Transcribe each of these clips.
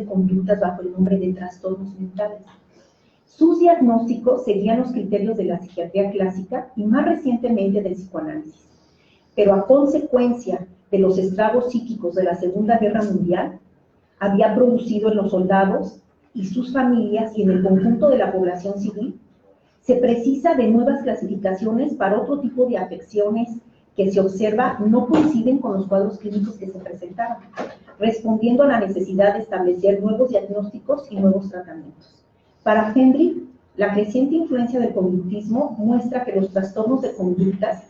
conductas bajo el nombre de trastornos mentales. Sus diagnósticos seguían los criterios de la psiquiatría clásica y más recientemente del psicoanálisis. Pero a consecuencia de los estragos psíquicos de la Segunda Guerra Mundial, había producido en los soldados y sus familias y en el conjunto de la población civil, se precisa de nuevas clasificaciones para otro tipo de afecciones que se observa no coinciden con los cuadros clínicos que se presentaron, respondiendo a la necesidad de establecer nuevos diagnósticos y nuevos tratamientos. Para Hendrich, la creciente influencia del conductismo muestra que los trastornos de conductas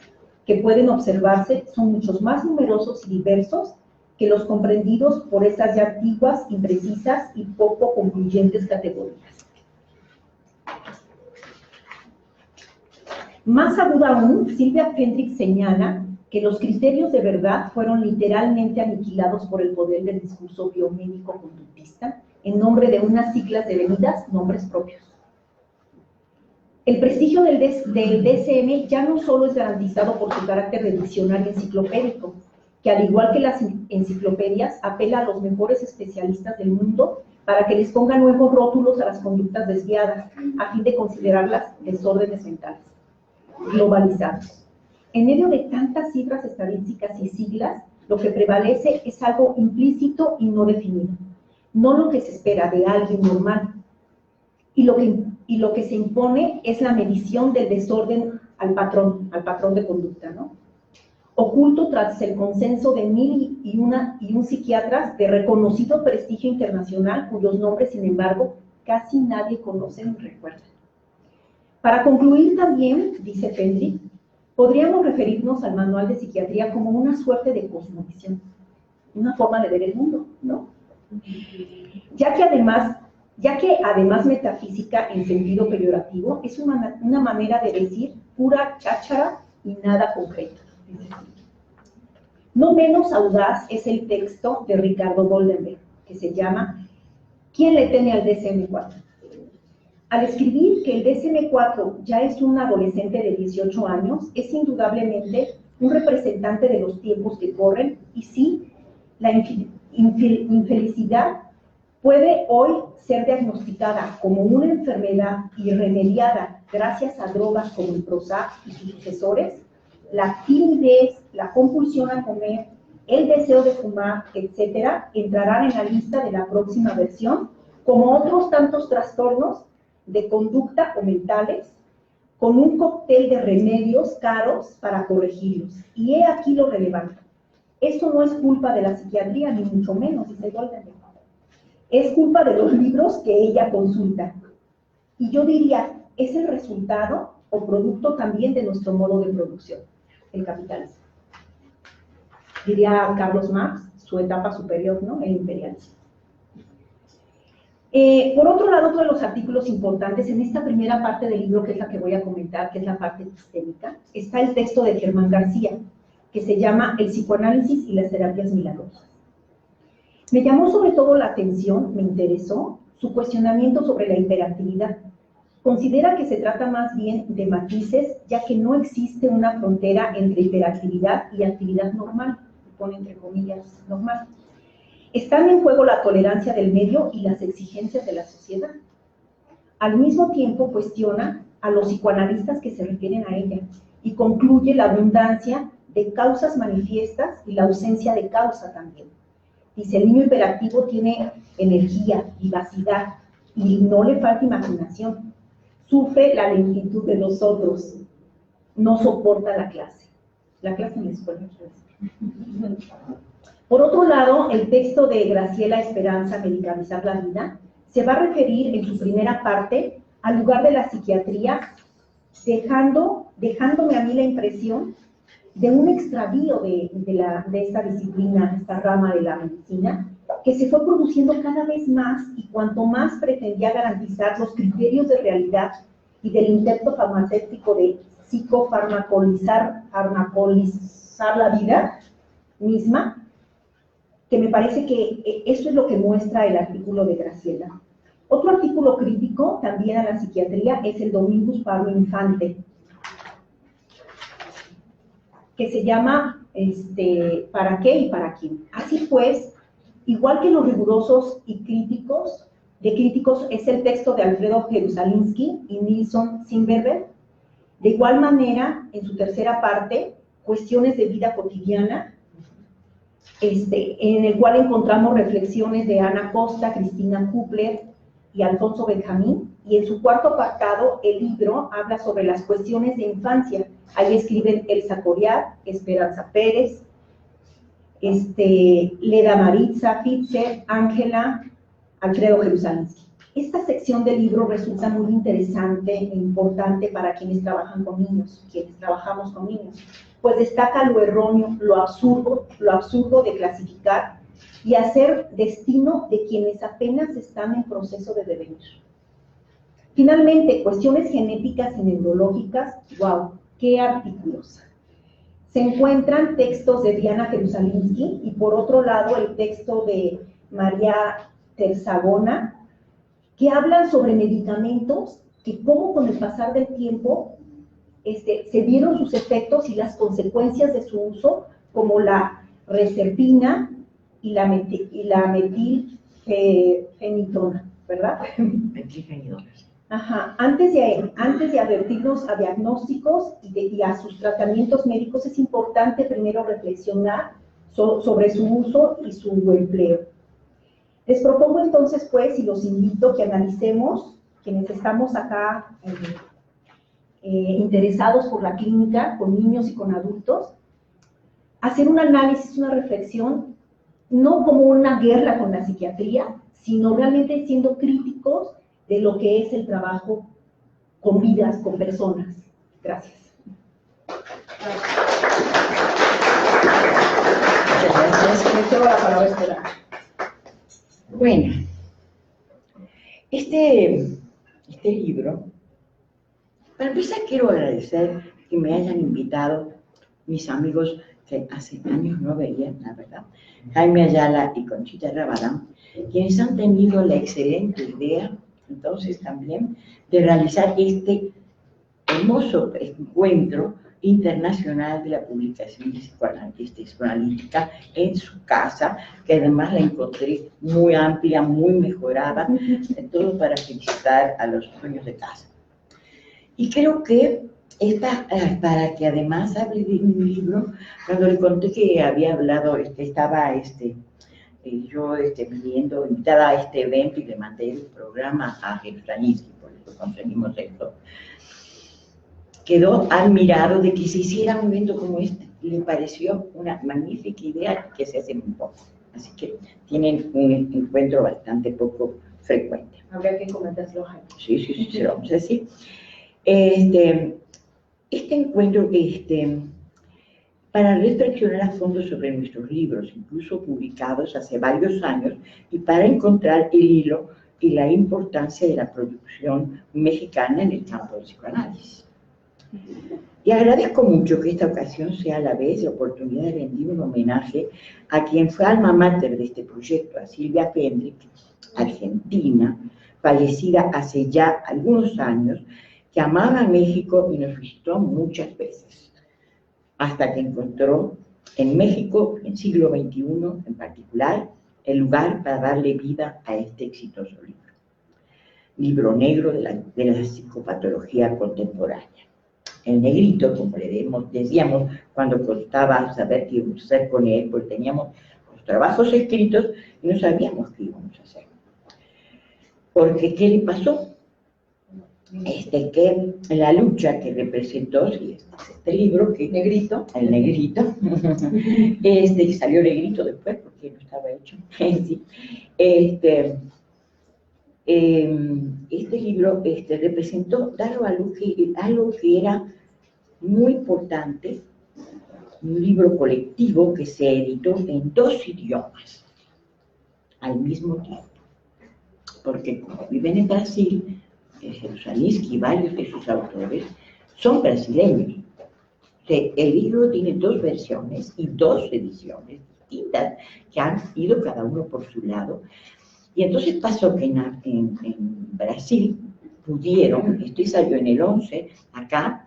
que pueden observarse son muchos más numerosos y diversos que los comprendidos por esas ya antiguas, imprecisas y poco concluyentes categorías. Más aguda aún, Sylvia Hendrich señala que los criterios de verdad fueron literalmente aniquilados por el poder del discurso biomédico conductista en nombre de unas siglas devenidas nombres propios. El prestigio del DSM ya no solo es garantizado por su carácter de diccionario enciclopédico, que al igual que las enciclopedias apela a los mejores especialistas del mundo para que les pongan nuevos rótulos a las conductas desviadas, a fin de considerarlas desórdenes mentales globalizados. En medio de tantas cifras estadísticas y siglas, lo que prevalece es algo implícito y no definido, no lo que se espera de alguien normal. Y lo que se impone es la medición del desorden al patrón de conducta, ¿no? Oculto tras el consenso de 1001 psiquiatras de reconocido prestigio internacional, cuyos nombres, sin embargo, casi nadie conoce ni recuerda. Para concluir también, dice Hendrich, podríamos referirnos al manual de psiquiatría como una suerte de cosmovisión, una forma de ver el mundo, ¿no? Ya que además metafísica en sentido peyorativo es una manera de decir pura cháchara y nada concreto. No menos audaz es el texto de Ricardo Goldenberg, que se llama ¿Quién le teme al DSM-4? Al escribir que el DSM-4 ya es un adolescente de 18 años, es indudablemente un representante de los tiempos que corren y sí, la infelicidad puede hoy ser diagnosticada como una enfermedad irremediada gracias a drogas como el Prozac y sus sucesores, la timidez, la compulsión a comer, el deseo de fumar, etcétera, entrarán en la lista de la próxima versión como otros tantos trastornos de conducta o mentales, con un cóctel de remedios caros para corregirlos. Y he aquí lo relevante. Esto no es culpa de la psiquiatría, ni mucho menos, dice Goldenberg. Es culpa de los libros que ella consulta. Y yo diría, es el resultado o producto también de nuestro modo de producción, el capitalismo. Diría Carlos Marx, su etapa superior, ¿no? El imperialismo. Por otro lado, otro de los artículos importantes en esta primera parte del libro, que es la que voy a comentar, que es la parte epistémica, está el texto de Germán García, que se llama El psicoanálisis y las terapias milagrosas. Me llamó sobre todo la atención, me interesó, su cuestionamiento sobre la hiperactividad. Considera que se trata más bien de matices, ya que no existe una frontera entre hiperactividad y actividad normal, pone entre comillas normal. Están en juego la tolerancia del medio y las exigencias de la sociedad. Al mismo tiempo cuestiona a los psicoanalistas que se refieren a ella y concluye la abundancia de causas manifiestas y la ausencia de causa también. Dice, el niño hiperactivo tiene energía, vivacidad y no le falta imaginación. Sufre la lentitud de los otros, no soporta la clase en la escuela. Por otro lado, el texto de Graciela Esperanza, Medicalizar la vida, se va a referir en su primera parte al lugar de la psiquiatría, dejándome a mí la impresión de un extravío de esta disciplina, esta rama de la medicina, que se fue produciendo cada vez más y cuanto más pretendía garantizar los criterios de realidad y del intento farmacéutico de psicofarmacolizar la vida misma, que me parece que eso es lo que muestra el artículo de Graciela. Otro artículo crítico también a la psiquiatría es el Dominus Pablo Infante, que se llama ¿Para qué y para quién? Así pues, Igual que los rigurosos y críticos, es el texto de Alfredo Jerusalinsky y Nilsson Zimmerberg. De igual manera, en su tercera parte, Cuestiones de vida cotidiana, en el cual encontramos reflexiones de Ana Costa, Cristina Kupler y Alfonso Benjamín, y en su cuarto apartado, el libro habla sobre las cuestiones de infancia. Ahí escriben Elsa Coriat, Esperanza Pérez, Leda Maritza, Fitzer, Ángela, Alfredo Jerusalinsky. Esta sección del libro resulta muy interesante e importante para quienes trabajan con niños, quienes trabajamos con niños, pues destaca lo erróneo, lo absurdo de clasificar y hacer destino de quienes apenas están en proceso de devenir. Finalmente, cuestiones genéticas y neurológicas, wow, qué artículos. Se encuentran textos de Diana Jerusalinsky y por otro lado el texto de María Terzagona, que hablan sobre medicamentos que cómo con el pasar del tiempo se vieron sus efectos y las consecuencias de su uso, como la reserpina y la metilfenidona, ¿verdad? Metilfenidona. Ajá. Antes de advertirnos a diagnósticos y a sus tratamientos médicos, es importante primero reflexionar sobre su uso y su empleo. Les propongo entonces, pues, y los invito a que analicemos, quienes estamos acá interesados por la clínica, con niños y con adultos, hacer un análisis, una reflexión, no como una guerra con la psiquiatría, sino realmente siendo críticos de lo que es el trabajo con vidas, con personas. Gracias. Gracias. Tengo la palabra, Estela. Bueno, este libro, para empezar quiero agradecer que me hayan invitado mis amigos que hace años no veía, la verdad, Jaime Ayala y Conchita Rabadán, quienes han tenido la excelente idea, entonces también, de realizar este hermoso encuentro internacional de la publicación de psicoanalítica en su casa, que además la encontré muy amplia, muy mejorada, todo para felicitar a los dueños de casa. Y creo que para que además hable de mi libro, cuando le conté que había hablado, estaba yo pidiendo, invitada a este evento y le mandé el programa a Jerusalinsky, por eso conseguimos esto, quedó admirado de que se hiciera un evento como este. Le pareció una magnífica idea que se hace muy poco. Así que tienen un encuentro bastante poco frecuente. Habría que comentárselo, Jaime. Sí, se lo vamos a decir. Este encuentro, para reflexionar a fondo sobre nuestros libros, incluso publicados hace varios años, y para encontrar el hilo y la importancia de la producción mexicana en el campo del psicoanálisis. Y agradezco mucho que esta ocasión sea a la vez la oportunidad de rendir un homenaje a quien fue alma mater de este proyecto, a Silvia Pendrick, argentina, fallecida hace ya algunos años, que amaba a México y nos visitó muchas veces, hasta que encontró en México, en siglo XXI en particular, el lugar para darle vida a este exitoso libro. Libro negro de la psicopatología contemporánea. El negrito, como le decíamos cuando costaba saber qué íbamos a hacer con él, porque teníamos los trabajos escritos y no sabíamos qué íbamos a hacer. Porque, ¿qué le pasó? Que la lucha que representó, sí, este libro, que Negrito. El negrito, que salió negrito después, porque no estaba hecho, sí. Este libro representó dar a luz algo que era muy importante, un libro colectivo que se editó en 2 idiomas al mismo tiempo, porque como viven en Brasil, Jerusalinsky y varios de sus autores son brasileños. El libro tiene 2 versiones y 2 ediciones distintas que han ido cada uno por su lado. Y entonces pasó que en Brasil pudieron, esto salió en el 11, acá,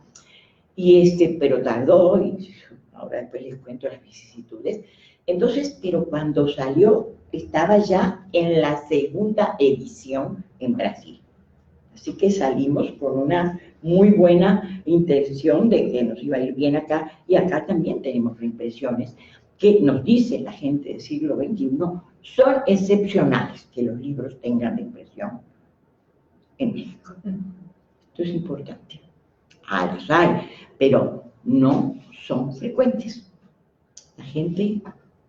pero tardó, y ahora después les cuento las vicisitudes, Entonces, pero cuando salió, estaba ya en la segunda edición en Brasil. Así que salimos con una muy buena intención de que nos iba a ir bien acá, y acá también tenemos reimpresiones que nos dice la gente del siglo XXI, son excepcionales que los libros tengan reimpresión en México. Esto es importante. Las hay, pero no son frecuentes. La gente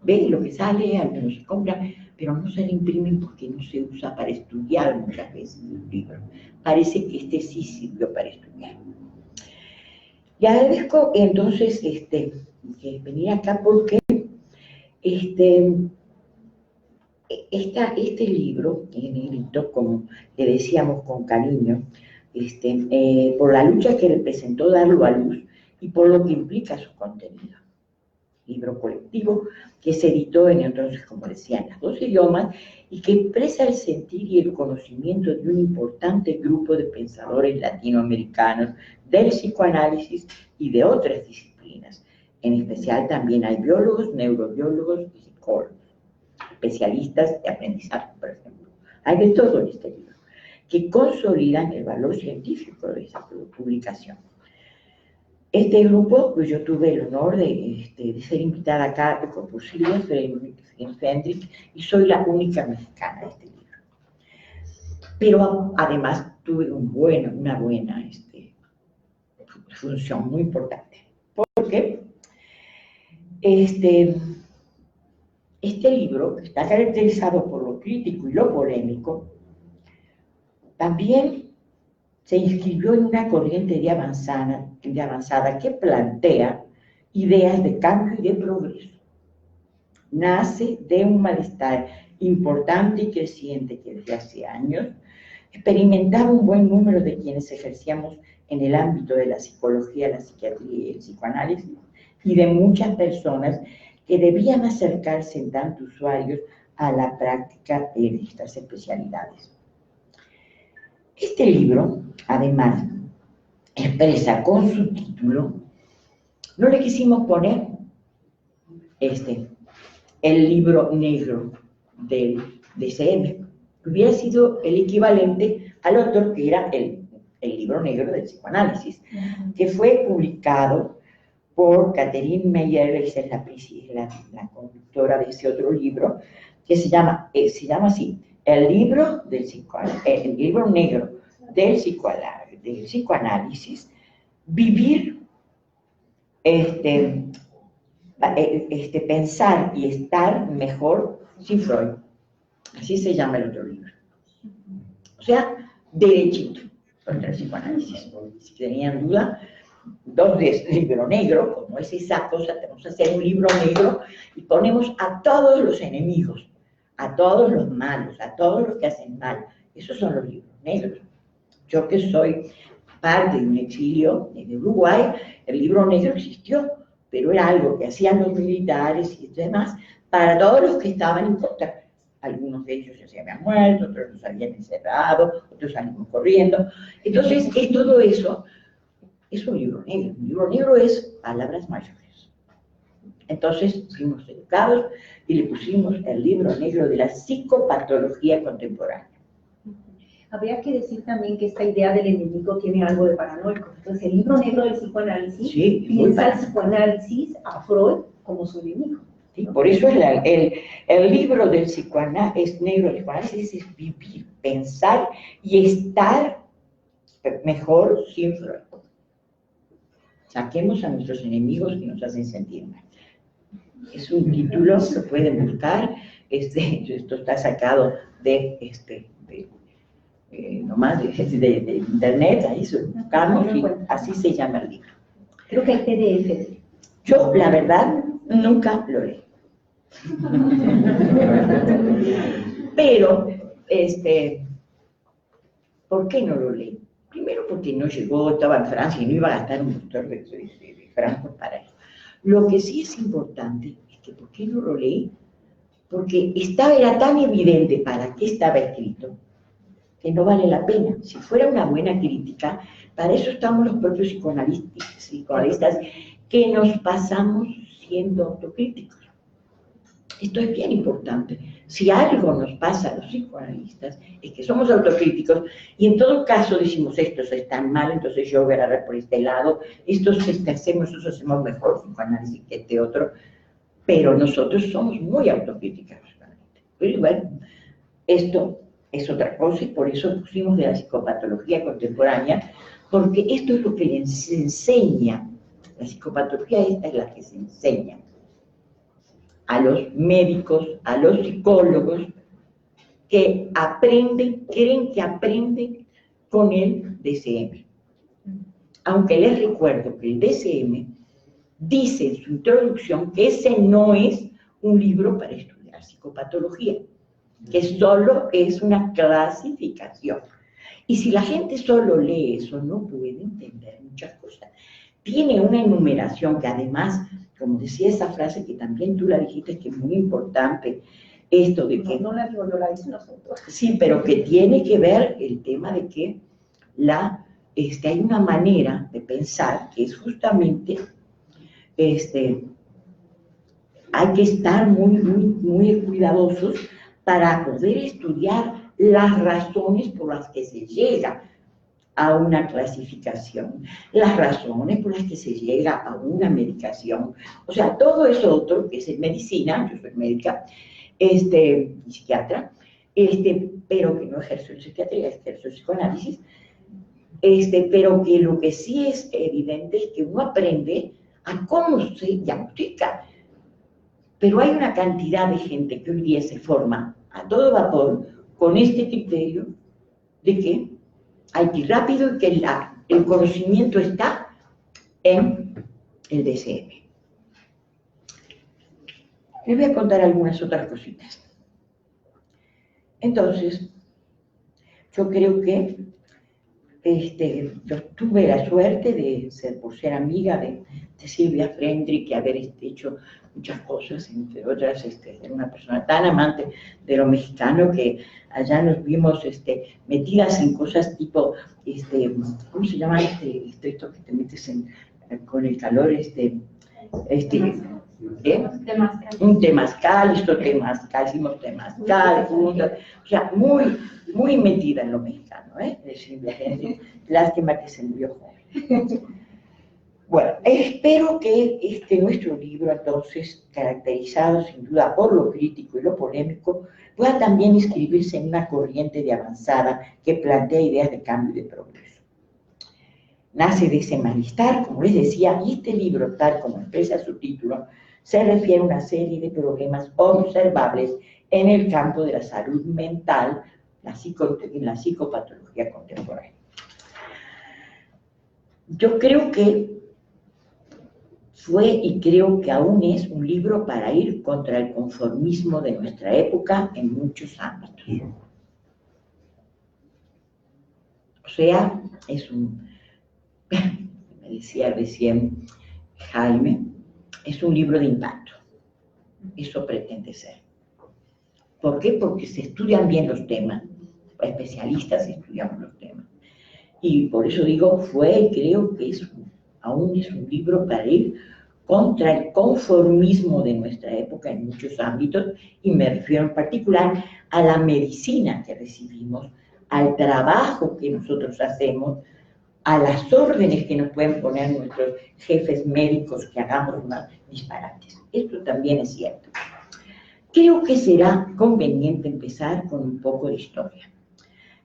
ve lo que sale, algunos se compran, pero no se le imprimen porque no se usa para estudiar muchas veces un libro. Parece que este sí sirvió para estudiar. Y agradezco entonces que venir acá porque este libro, en negrito, como le decíamos con cariño, por la lucha que representó darlo a luz y por lo que implica su contenido. Libro colectivo que se editó en entonces, como decía, en los 2 idiomas y que expresa el sentir y el conocimiento de un importante grupo de pensadores latinoamericanos del psicoanálisis y de otras disciplinas. En especial también hay biólogos, neurobiólogos y psicólogos, especialistas de aprendizaje, por ejemplo. Hay de todo en este libro, que consolidan el valor científico de esa publicación. Este grupo, pues yo tuve el honor de ser invitada acá por Silvia Fendrick, y soy la única mexicana de este libro. Pero además tuve una buena función muy importante, porque este libro, que está caracterizado por lo crítico y lo polémico, también se inscribió en una corriente de avanzada que plantea ideas de cambio y de progreso. Nace de un malestar importante y creciente que desde hace años experimentaba un buen número de quienes ejercíamos en el ámbito de la psicología, la psiquiatría y el psicoanálisis, y de muchas personas que debían acercarse en tanto usuarios a la práctica de estas especialidades. Este libro, además, expresa con su título, no le quisimos poner el libro negro del DSM, que hubiera sido el equivalente al otro, que era el libro negro del psicoanálisis, que fue publicado por Catherine Meyer, esa es la conductora de ese otro libro, que se llama así, el libro negro del psicoanálisis, vivir, pensar y estar mejor sin Freud. Así se llama el otro libro. O sea, derechito contra el psicoanálisis. Si tenían duda, 2 de libro negro, como es esa cosa, tenemos que hacer un libro negro y ponemos a todos los enemigos, a todos los malos, a todos los que hacen mal. Esos son los libros negros. Yo que soy parte de un exilio en Uruguay, el libro negro existió, pero era algo que hacían los militares y demás para todos los que estaban en contra. Algunos de ellos ya se habían muerto, otros los habían encerrado, otros salimos corriendo. Entonces, todo eso es un libro negro. Un libro negro es palabras mayores. Entonces, fuimos educados y le pusimos el libro negro de la psicopatología contemporánea. Habría que decir también que esta idea del enemigo tiene algo de paranoico. Entonces, el libro negro del psicoanálisis piensa al psicoanálisis, a Freud, como su enemigo. Sí, por eso el libro del psicoanálisis, negro del psicoanálisis, es vivir, pensar y estar mejor sin Freud. Saquemos a nuestros enemigos que nos hacen sentir mal. Es un título que pueden buscar. Esto está sacado de nomás de internet, ahí buscamos y así se llama el libro. Creo que hay PDF. Yo, la verdad, nunca lo leí. Pero, ¿por qué no lo leí? Primero porque no llegó, estaba en Francia y no iba a gastar un montón de francos para eso. Lo que sí es importante es que, ¿por qué no lo leí? Porque era tan evidente para qué estaba escrito, que no vale la pena. Si fuera una buena crítica, para eso estamos los propios psicoanalistas, que nos pasamos siendo autocríticos. Esto es bien importante. Si algo nos pasa a los psicoanalistas es que somos autocríticos y en todo caso decimos estos están mal, entonces yo voy a agarrar por este lado, nosotros hacemos mejor psicoanálisis que este otro, pero nosotros somos muy autocríticos. Pero bueno, esto es otra cosa y por eso pusimos de la psicopatología contemporánea, porque esto es lo que les enseña. La psicopatología esta es la que se enseña a los médicos, a los psicólogos, que aprenden, creen que aprenden con el DSM. Aunque les recuerdo que el DSM dice en su introducción que ese no es un libro para estudiar psicopatología, que solo es una clasificación. Y si la gente solo lee eso, no puede entender muchas cosas. Tiene una enumeración que además, como decía esa frase que también tú la dijiste, que es muy importante, esto de que... No la digo, no la dicen los autores. Sí, pero que tiene que ver el tema de que hay una manera de pensar que es justamente, hay que estar muy cuidadosos para poder estudiar las razones por las que se llega a una clasificación, las razones por las que se llega a una medicación. O sea, todo eso otro que es en medicina, yo soy médica, psiquiatra, pero que no ejerzo en psiquiatría, ejerzo en psicoanálisis, pero que lo que sí es evidente es que uno aprende a cómo se diagnostica. Pero hay una cantidad de gente que hoy día se forma a todo vapor con este criterio de que hay que ir rápido y que el conocimiento está en el DSM. Les voy a contar algunas otras cositas. Entonces, yo creo que yo tuve la suerte de por ser amiga de Silvia Friendrich y haber hecho muchas cosas, entre otras, era una persona tan amante de lo mexicano que allá nos vimos metidas en cosas tipo, ¿cómo se llama esto que te metes con el calor? Un temazcal, hicimos temazcal, juntos, o sea, muy metida en lo mexicano, de Silvia Friendrich. Lástima que se murió joven. Bueno, espero que nuestro libro, entonces, caracterizado sin duda por lo crítico y lo polémico, pueda también inscribirse en una corriente de avanzada que plantea ideas de cambio y de progreso. Nace de ese malestar, como les decía, y este libro, tal como expresa su título, se refiere a una serie de problemas observables en el campo de la salud mental, en la psicopatología contemporánea. Yo creo que fue y creo que aún es un libro para ir contra el conformismo de nuestra época en muchos ámbitos. O sea, me decía recién Jaime, es un libro de impacto. Eso pretende ser. ¿Por qué? Porque se estudian bien los temas, especialistas estudiamos los temas. Y por eso digo, fue y creo que aún es un libro para ir contra el conformismo de nuestra época en muchos ámbitos, y me refiero en particular a la medicina que recibimos, al trabajo que nosotros hacemos, a las órdenes que nos pueden poner nuestros jefes médicos que hagamos unos disparates. Esto también es cierto. Creo que será conveniente empezar con un poco de historia.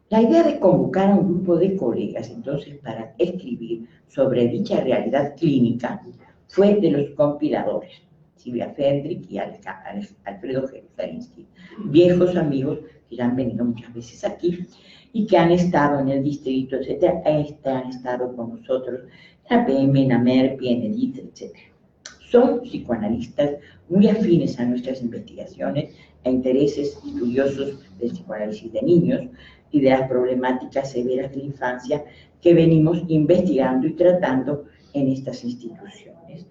La idea de convocar a un grupo de colegas, entonces, para escribir sobre dicha realidad clínica, fue de los compiladores, Silvia Friendrich y Alfredo Jerusalinsky, viejos amigos que ya han venido muchas veces aquí y que han estado en el distrito, etcétera, han estado con nosotros en APM, en AMERPI, en EDIT, etcétera. Son psicoanalistas muy afines a nuestras investigaciones e intereses estudiosos del psicoanálisis de niños y de las problemáticas severas de la infancia que venimos investigando y tratando en estas instituciones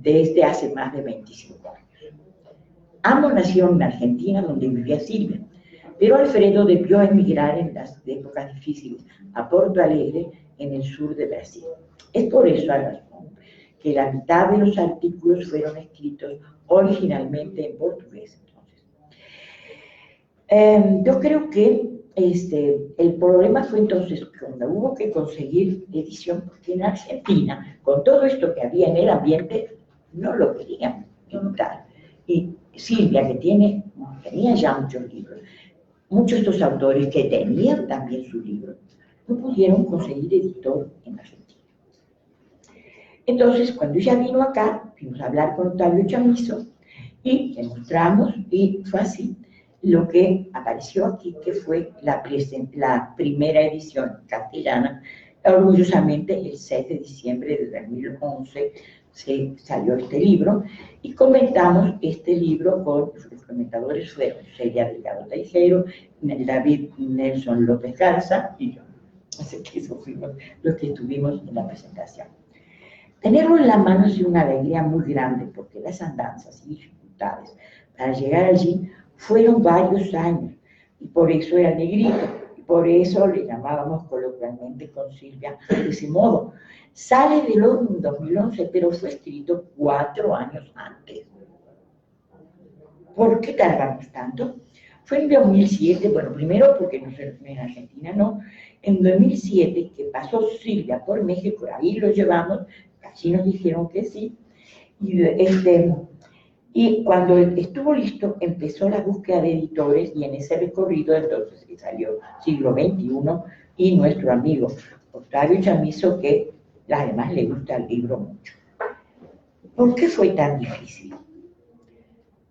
desde hace más de 25 años. Ambos nacieron en Argentina, donde vivía Silvia, pero Alfredo debió emigrar en las épocas difíciles a Porto Alegre, en el sur de Brasil. Es por eso, razón, que la mitad de los artículos fueron escritos originalmente en portugués, Yo creo que el problema fue entonces cuando hubo que conseguir edición, porque en Argentina, con todo esto que había en el ambiente, no lo querían editar. Y Silvia, que tenía ya muchos libros, muchos de estos autores que tenían también sus libros, no pudieron conseguir editor en Argentina. Entonces, cuando ella vino acá, fuimos a hablar con Octavio Chamizo y le mostramos, y fue así lo que apareció aquí, que fue la primera edición castellana. Orgullosamente, el 6 de diciembre de 2011 se salió este libro, y comentamos este libro con los comentadores fueron Celia Delgado Teijero, David Nelson López Garza y yo. Así que esos fuimos los que estuvimos en la presentación. Tenerlo en la mano es una alegría muy grande, porque las andanzas y dificultades para llegar allí fueron varios años, y por eso era negrito, y por eso le llamábamos coloquialmente con Silvia de ese modo. Sale del horno en 2011, pero fue escrito 4 años antes. ¿Por qué tardamos tanto? Fue en 2007, bueno, primero porque en Argentina no, en 2007 que pasó Silvia por México, ahí lo llevamos, así nos dijeron que sí, y cuando estuvo listo empezó la búsqueda de editores, y en ese recorrido entonces salió Siglo XXI y nuestro amigo Octavio Chamizo, que además le gusta el libro mucho. ¿Por qué fue tan difícil?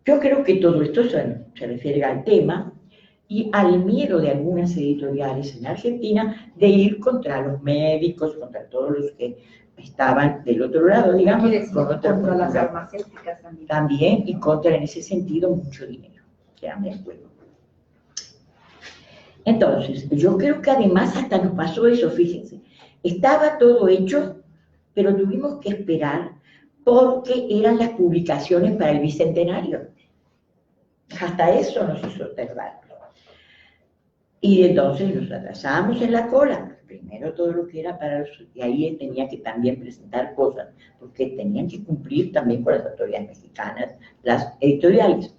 Yo creo que todo esto se refiere al tema y al miedo de algunas editoriales en Argentina de ir contra los médicos, contra todos los que estaban del otro lado, digamos, contra las farmacéuticas también. También, y contra, en ese sentido, mucho dinero. Quedan de acuerdo. Entonces, yo creo que además hasta nos pasó eso, fíjense. Estaba todo hecho, pero tuvimos que esperar porque eran las publicaciones para el Bicentenario. Hasta eso nos hizo tardar. Y entonces nos atrasamos en la cola. Primero todo lo que era para los... Y ahí tenía que también presentar cosas, porque tenían que cumplir también con las autoridades mexicanas, las editoriales.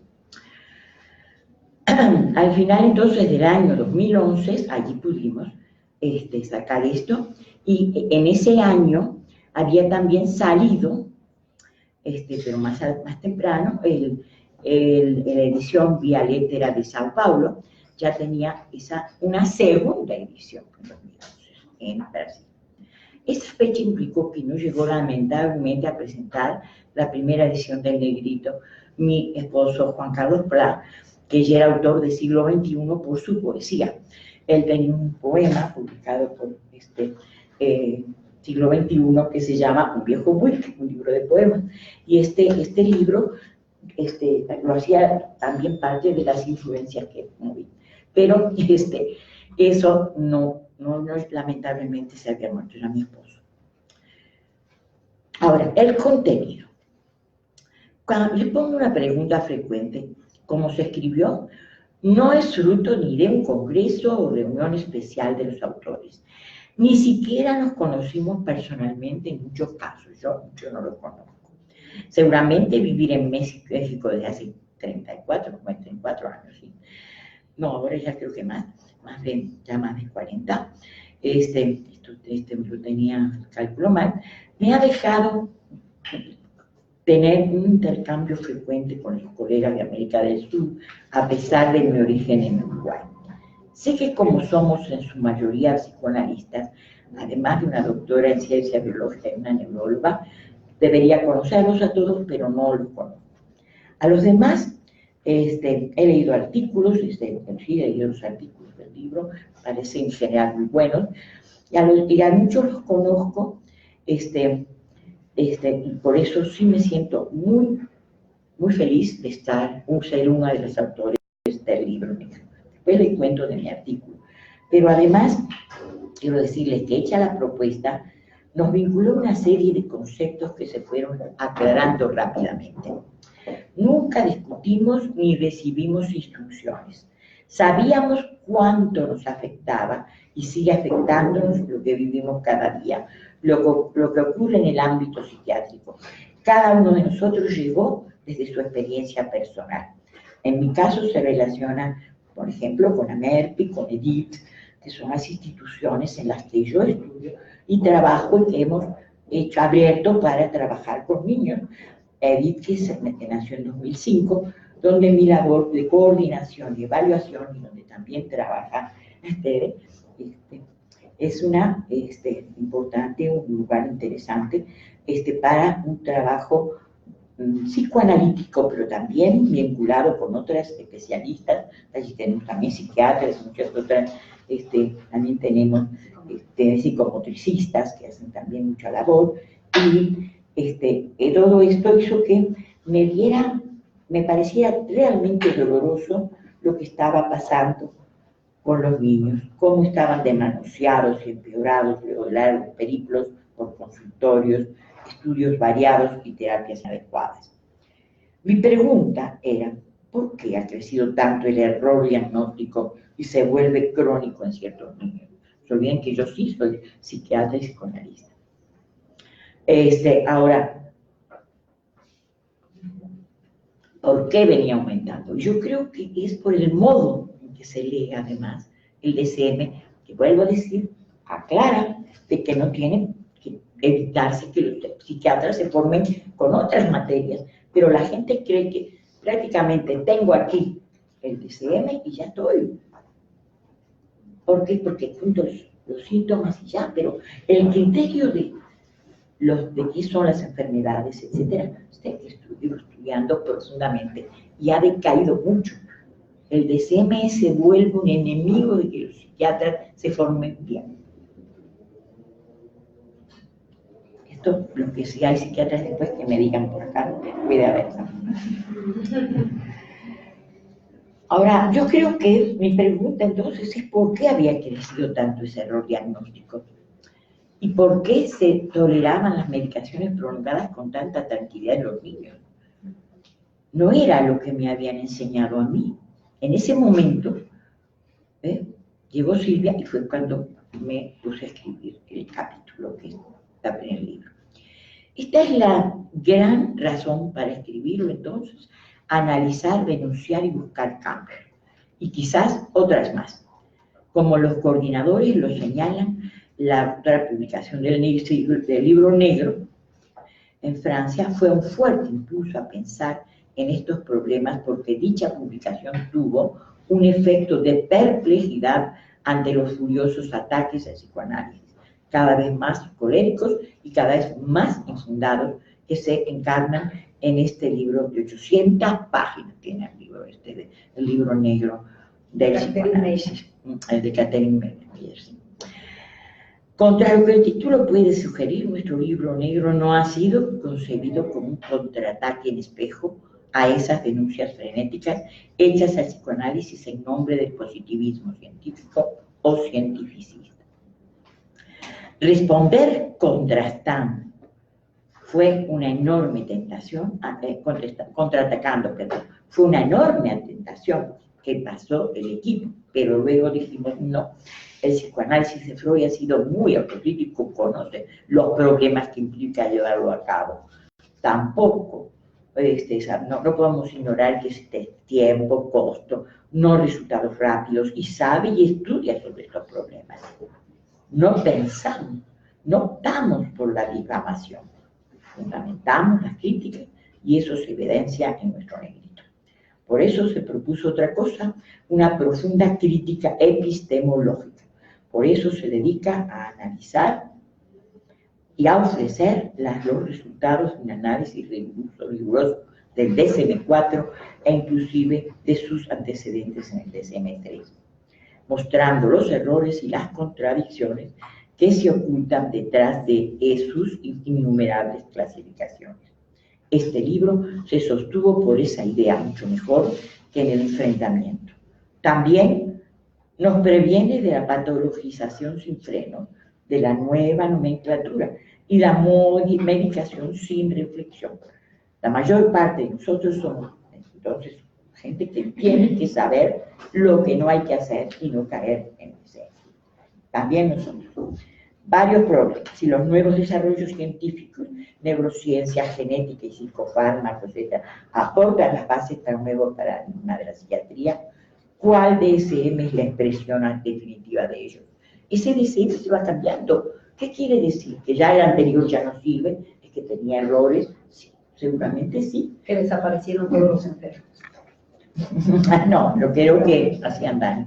Al final entonces del año 2011, allí pudimos sacar esto, y en ese año había también salido, pero más temprano, la edición Vía Lettera de Sao Paulo, ya tenía una segunda edición en 2011 en Brasil. Esa fecha implicó que no llegó lamentablemente a presentar la primera edición del Negrito mi esposo Juan Carlos Pla, que ya era autor de Siglo XXI por su poesía. Él tenía un poema publicado por Siglo XXI que se llama Un viejo buitre, un libro de poemas, y este libro lo hacía también parte de las influencias que moví. Pero eso no lamentablemente se había muerto, era mi esposo. Ahora, el contenido. Cuando les pongo una pregunta frecuente, ¿cómo se escribió? No es fruto ni de un congreso o reunión especial de los autores. Ni siquiera nos conocimos personalmente en muchos casos, yo no lo conozco. Seguramente vivir en México desde hace 34 años, ¿sí? No, ahora ya creo que más de 40, lo tenía cálculo mal, me ha dejado tener un intercambio frecuente con los colegas de América del Sur, a pesar de mi origen en Uruguay. Sé que como somos en su mayoría psicoanalistas, además de una doctora en ciencia biológica y una neuróloga, debería conocerlos a todos, pero no los conozco. A los demás, he leído artículos, sí, he leído los artículos del libro, parecen en general muy buenos, y a muchos los conozco, y por eso sí me siento muy, muy feliz de ser una de los autores del libro. Después les cuento de mi artículo. Pero además, quiero decirles que hecha la propuesta, nos vinculó una serie de conceptos que se fueron aclarando rápidamente. Nunca discutimos ni recibimos instrucciones. Sabíamos cuánto nos afectaba y sigue afectándonos lo que vivimos cada día, lo que ocurre en el ámbito psiquiátrico. Cada uno de nosotros llegó desde su experiencia personal. En mi caso se relaciona por ejemplo, con AMERPI, con EDIT, que son las instituciones en las que yo estudio y trabajo y que hemos hecho abierto para trabajar con niños. EDIT, que nació en 2005, donde mi labor de coordinación y evaluación, y donde también trabaja es una importante, un lugar interesante para un trabajo psicoanalítico, pero también vinculado con otras especialistas. Allí tenemos también psiquiatras, muchas otras, también tenemos psicomotricistas que hacen también mucha labor, y todo esto hizo que me parecía realmente doloroso lo que estaba pasando con los niños, cómo estaban demanoseados y empeorados luego de largos periplos por consultorios, estudios variados y terapias adecuadas. Mi pregunta era, ¿por qué ha crecido tanto el error diagnóstico y se vuelve crónico en ciertos niños? No olviden que yo sí soy psiquiatra y psicoanalista. Ahora, ¿por qué venía aumentando? Yo creo que es por el modo en que se lee, además, el DSM, que vuelvo a decir, aclara de que no tiene que evitarse que los psiquiatras se formen con otras materias, pero la gente cree que prácticamente tengo aquí el DSM y ya estoy. ¿Por qué? Porque junto los síntomas y ya, pero el criterio de qué son las enfermedades, etcétera, usted estudiando profundamente y ha decaído mucho. El DSM se vuelve un enemigo de que los psiquiatras se formen bien. Esto, lo que sí hay psiquiatras después que me digan por acá, puede haber. Ahora, yo creo que mi pregunta entonces es ¿por qué había crecido tanto ese error diagnóstico? ¿Y por qué se toleraban las medicaciones prolongadas con tanta tranquilidad en los niños? No era lo que me habían enseñado a mí. En ese momento, llegó Silvia y fue cuando me puse a escribir el capítulo que está en el libro. Esta es la gran razón para escribirlo entonces, analizar, denunciar y buscar cambios. Y quizás otras más. Como los coordinadores lo señalan, la otra publicación del libro negro en Francia fue un fuerte impulso a pensar en estos problemas porque dicha publicación tuvo un efecto de perplejidad ante los furiosos ataques al psicoanálisis, cada vez más coléricos y cada vez más infundados que se encarnan en este libro de 800 páginas, tiene el libro negro del psicoanálisis, el de Catherine Meyer. Contra lo que el título puede sugerir, nuestro libro negro no ha sido concebido como un contraataque en espejo a esas denuncias frenéticas hechas al psicoanálisis en nombre del positivismo científico o cientificista. Responder contrastando fue una enorme tentación, contraatacando, perdón, fue una enorme tentación que pasó el equipo, pero luego dijimos no. El psicoanálisis de Freud ha sido muy autocrítico, conoce los problemas que implica llevarlo a cabo. Tampoco, no podemos ignorar que este tiempo, costo, no resultados rápidos, y sabe y estudia sobre estos problemas. No pensamos, no optamos por la difamación, fundamentamos las críticas y eso se evidencia en nuestro negrito. Por eso se propuso otra cosa, una profunda crítica epistemológica. Por eso se dedica a analizar y a ofrecer los resultados de un análisis riguroso del DSM-4 e inclusive de sus antecedentes en el DSM-3, mostrando los errores y las contradicciones que se ocultan detrás de sus innumerables clasificaciones. Este libro se sostuvo por esa idea mucho mejor que en el enfrentamiento. También nos previene de la patologización sin freno, de la nueva nomenclatura y la medicación sin reflexión. La mayor parte de nosotros somos, entonces, gente que tiene que saber lo que no hay que hacer y no caer en ese. También nosotros. Varios problemas y los nuevos desarrollos científicos, neurociencia, genética y psicofármacos, etc., aportan las bases para un nuevo paradigma de la psiquiatría ¿Cuál DSM es la expresión definitiva de ellos? Ese DSM se va cambiando. ¿Qué quiere decir? ¿Que ya el anterior ya no sirve? ¿Es que tenía errores? Sí, seguramente sí. Que desaparecieron todos los enfermos. No, lo creo que hacían daño.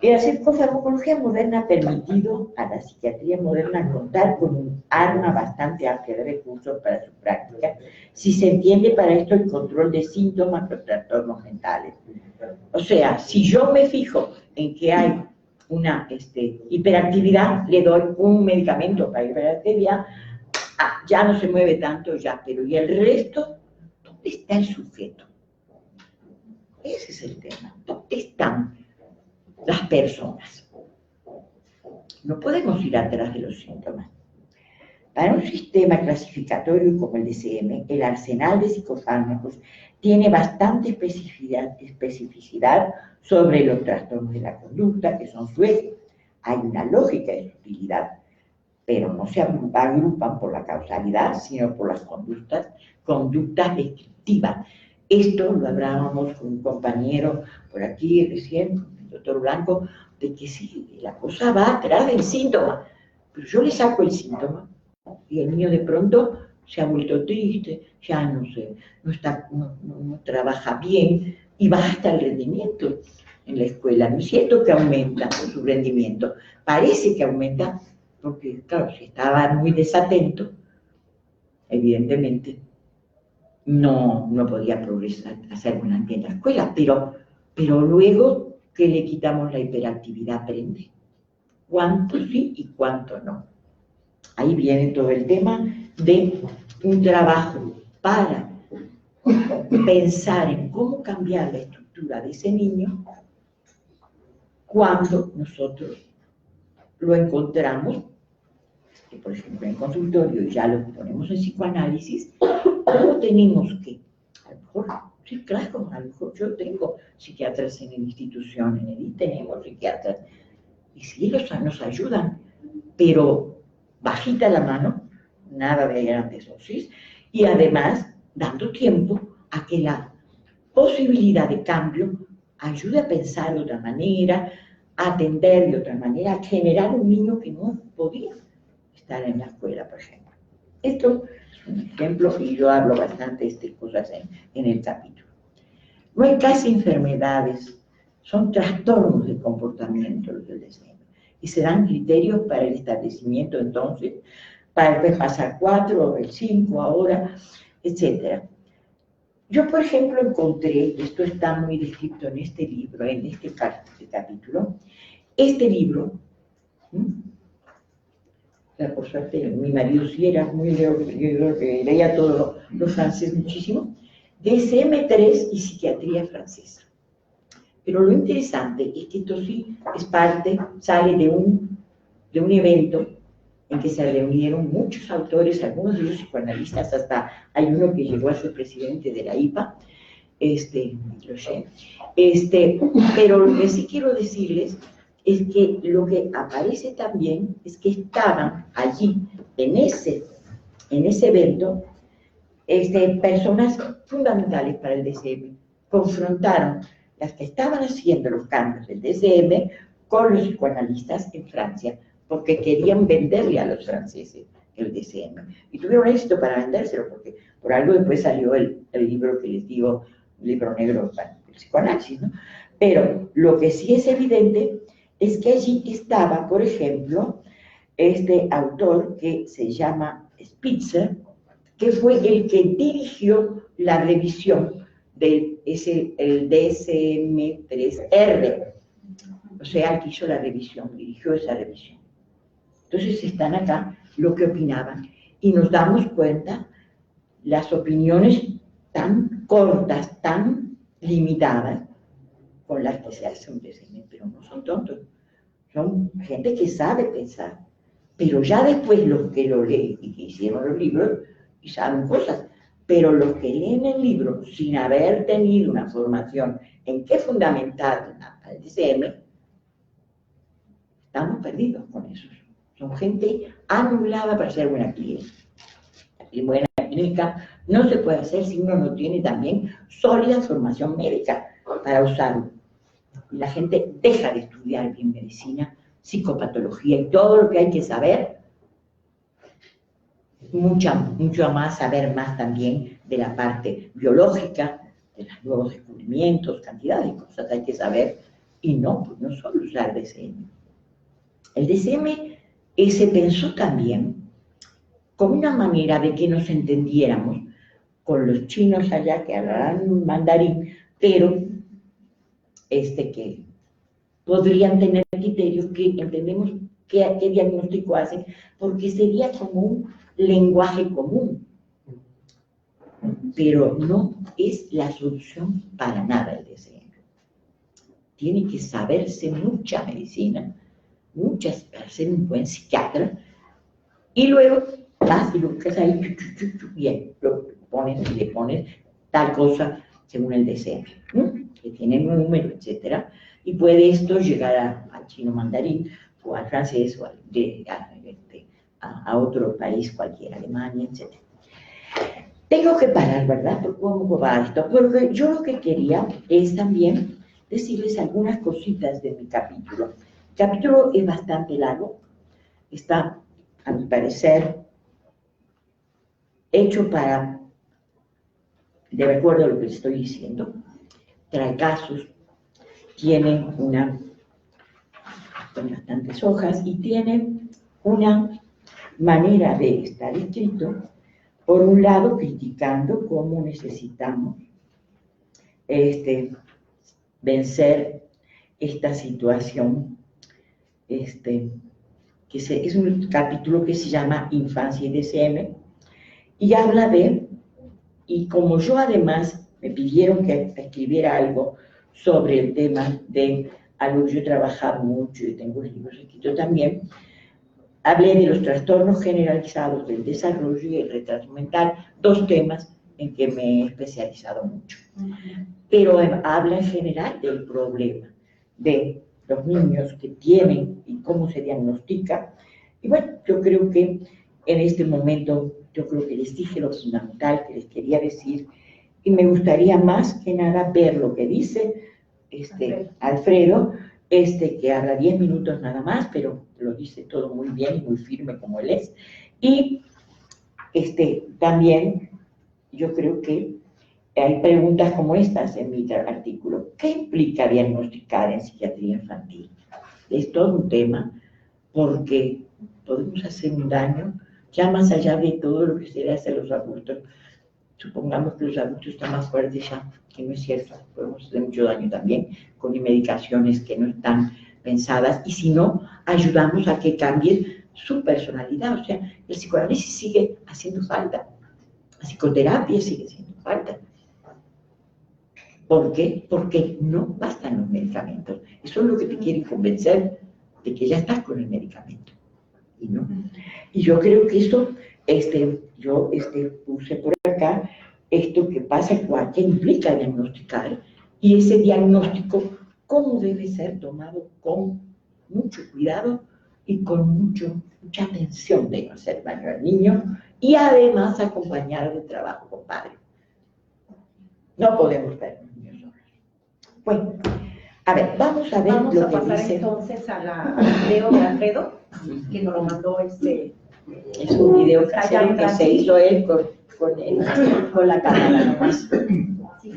La psicofarmacología moderna ha permitido a la psiquiatría moderna contar con un arma bastante amplia de recursos para su práctica, si se entiende para esto el control de síntomas o trastornos mentales. O sea, si yo me fijo en que hay una hiperactividad, le doy un medicamento para hiperactividad, ya no se mueve tanto ya, pero ¿y el resto? ¿Dónde está el sujeto? Ese es el tema. ¿Dónde están las personas? No podemos ir atrás de los síntomas. Para un sistema clasificatorio como el DSM, el arsenal de psicofármacos tiene bastante especificidad sobre los trastornos de la conducta, que son su eje. Hay una lógica de su utilidad, pero no se agrupan por la causalidad, sino por las conductas descriptivas. Esto lo hablábamos con un compañero por aquí recién, el doctor Blanco, de que sí, la cosa va atrás del síntoma, pero yo le saco el síntoma y el niño de pronto se ha vuelto triste, ya no trabaja bien y baja el rendimiento en la escuela. No es cierto que aumenta su rendimiento, parece que aumenta porque, claro, si estaba muy desatento, evidentemente no podía progresar, hacer buena en la escuela, pero luego que le quitamos la hiperactividad aprende. ¿Cuánto sí y cuánto no? Ahí viene todo el tema de un trabajo para pensar en cómo cambiar la estructura de ese niño cuando nosotros lo encontramos, que por ejemplo en el consultorio ya lo ponemos en psicoanálisis, ¿cómo tenemos que? A lo mejor, sí, claro, a lo mejor yo tengo psiquiatras en la institución, en el I tenemos psiquiatras, y sí, nos ayudan, pero bajita la mano, nada de grandes dosis, y además dando tiempo a que la posibilidad de cambio ayude a pensar de otra manera, a atender de otra manera, a generar un niño que no podía estar en la escuela, por ejemplo. Esto es un ejemplo, y yo hablo bastante de estas cosas en el capítulo. No hay casi enfermedades, son trastornos de comportamiento los del DSM, y se dan criterios para el establecimiento entonces, para después pasar 4 o el 5 ahora, etc. Yo, por ejemplo, encontré, esto está muy descrito en este libro, en este capítulo, este libro, por suerte mi marido sí era muy leidor, leía todo lo francés muchísimo, DSM-3 y psiquiatría francesa. Pero lo interesante es que esto sí es sale de un evento en que se reunieron muchos autores, algunos de ellos psicoanalistas, hasta hay uno que llegó a ser presidente de la IPA, pero lo que sí quiero decirles es que lo que aparece también es que estaban allí, en ese evento, personas fundamentales para el DSM, confrontaron las que estaban haciendo los cambios del DSM con los psicoanalistas en Francia, porque querían venderle a los franceses el DSM. Y tuvieron éxito para vendérselo, porque por algo después salió el libro que les digo, el libro negro para el psicoanálisis, ¿no? Pero lo que sí es evidente es que allí estaba, por ejemplo, este autor que se llama Spitzer, que fue el que dirigió la revisión del el DSM-3R. O sea, el que hizo la revisión, dirigió esa revisión. Entonces están acá lo que opinaban y nos damos cuenta las opiniones tan cortas, tan limitadas, con las que se hace un DSM, pero no son tontos, son gente que sabe pensar, pero ya después los que lo leen y que hicieron los libros y saben cosas, pero los que leen el libro sin haber tenido una formación en qué fundamentar al DSM, estamos perdidos con eso. Son gente anulada para ser buena clínica. Y buena clínica no se puede hacer si uno no tiene también sólida formación médica para usarlo. y la gente deja de estudiar bien medicina, psicopatología y todo lo que hay que saber, mucho más saber más también de la parte biológica, de los nuevos descubrimientos, cantidad de cosas hay que saber, y no, pues no solo usar DSM. El DSM se pensó también como una manera de que nos entendiéramos con los chinos allá que hablarán mandarín, pero que podrían tener criterios que entendemos qué diagnóstico hacen, porque sería como un lenguaje común, pero no es la solución para nada el DSM. Tiene que saberse mucha medicina, para ser un buen psiquiatra, y luego vas y lo buscas ahí, bien, lo pones y le pones tal cosa según el DSM, que tiene un número, etcétera, y puede esto llegar al chino mandarín, o al francés, o a otro país cualquiera, Alemania, etcétera. Tengo que parar, ¿verdad? ¿Cómo va esto? Porque yo lo que quería es también decirles algunas cositas de mi capítulo. El capítulo es bastante largo, está, a mi parecer, hecho para, de acuerdo a lo que les estoy diciendo, trae casos, tiene bastantes hojas y tiene una manera de estar escrito, por un lado criticando cómo necesitamos vencer esta situación, es un capítulo que se llama Infancia y DSM, y habla y como yo además me pidieron que escribiera algo sobre el tema de algo que yo he trabajado mucho y tengo libros escritos también, hablé de los trastornos generalizados del desarrollo y el retraso mental, dos temas en que me he especializado mucho. Pero habla en general del problema de los niños que tienen y cómo se diagnostica. Y bueno, yo creo que en este momento, yo creo que les dije lo fundamental que les quería decir, y me gustaría más que nada ver lo que dice Alfredo, que habla 10 minutos nada más, pero lo dice todo muy bien y muy firme como él es. Y también yo creo que hay preguntas como estas en mi artículo. ¿Qué implica diagnosticar en psiquiatría infantil? Es todo un tema, porque podemos hacer un daño, ya más allá de todo lo que se le hace a los adultos. Supongamos que los adultos están más fuertes ya, que no es cierto, podemos hacer mucho daño también con medicaciones que no están pensadas, y si no, ayudamos a que cambie su personalidad. O sea, el psicoanálisis sigue haciendo falta, la psicoterapia sigue haciendo falta. ¿Por qué? Porque no bastan los medicamentos. Eso es lo que te quieren convencer de que ya estás con el medicamento. Y no. Y yo creo que eso, yo puse por acá esto que pasa, qué implica diagnosticar, y ese diagnóstico, cómo debe ser tomado con mucho cuidado y con mucha atención de no hacer daño al niño, y además acompañado de trabajo con padre. No podemos ver niños solos. Bueno, a ver, vamos a ver vamos lo a que pasar dice. Entonces al video de Alfredo, que nos lo mandó Es un video casero que se hizo él con la cámara nomás. Sí.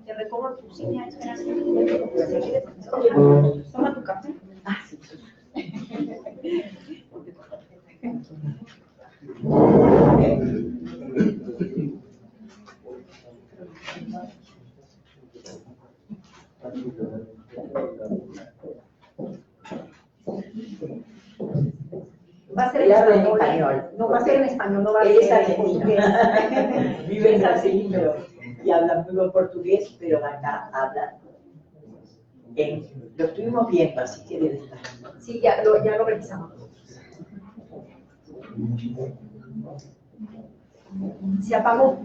Te recojo tu silla, espera. Toma tu café. Ah, sí. Va a ser en español. No, va a ser en español, no va a ser en portugués. Vive en Brasil, y habla muy buen portugués, pero acá habla. Lo estuvimos viendo, así que debe estar. Sí, ya lo revisamos. Se apagó.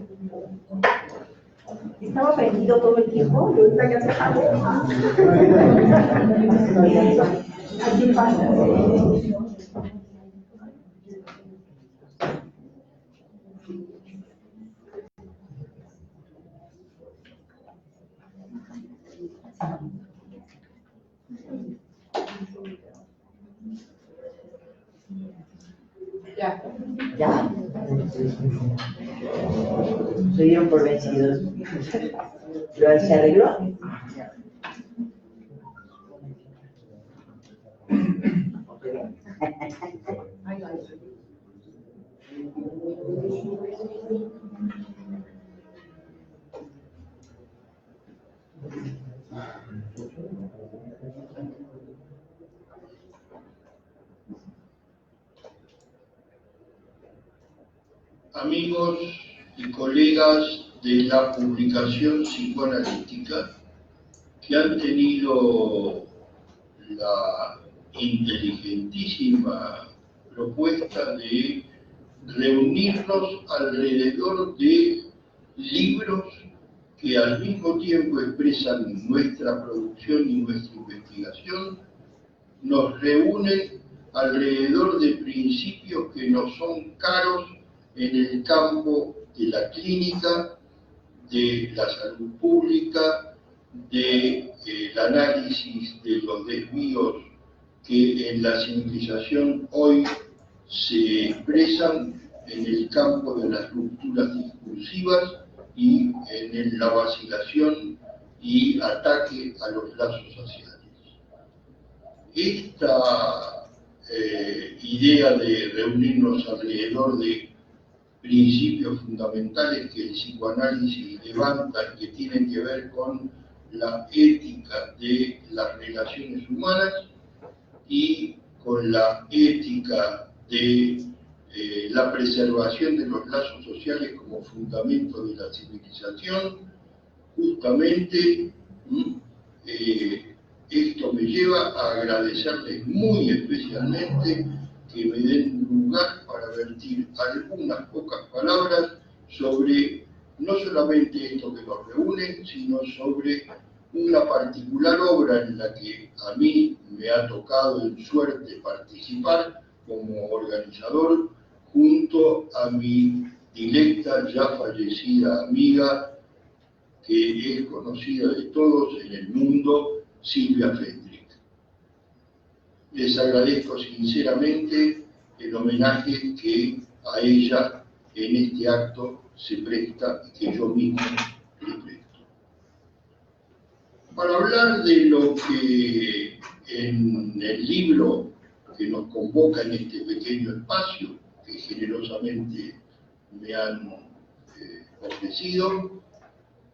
Estaba prendido todo el tiempo y ahorita ya se apagó. Así pasa. Ya. Ya. Se dieron por vencidos. ¿Lo se arregló? Amigos y colegas de la publicación psicoanalítica que han tenido la inteligentísima propuesta de reunirnos alrededor de libros que al mismo tiempo expresan nuestra producción y nuestra investigación, nos reúnen alrededor de principios que nos son caros en el campo de la clínica, de la salud pública, del análisis de los desvíos que en la civilización hoy se expresan en el campo de las rupturas discursivas y en la vacilación y ataque a los lazos sociales. Esta idea de reunirnos alrededor de principios fundamentales que el psicoanálisis levanta y que tienen que ver con la ética de las relaciones humanas y con la ética de la preservación de los lazos sociales como fundamento de la civilización, justamente esto me lleva a agradecerles muy especialmente que me den lugar para vertir algunas pocas palabras sobre no solamente esto que nos reúne, sino sobre una particular obra en la que a mí me ha tocado en suerte participar como organizador junto a mi directa ya fallecida amiga, que es conocida de todos en el mundo, Silvia Fendrick. Les agradezco sinceramente el homenaje que a ella en este acto se presta y que yo mismo le presto. Para hablar de lo que en el libro que nos convoca en este pequeño espacio, que generosamente me han ofrecido,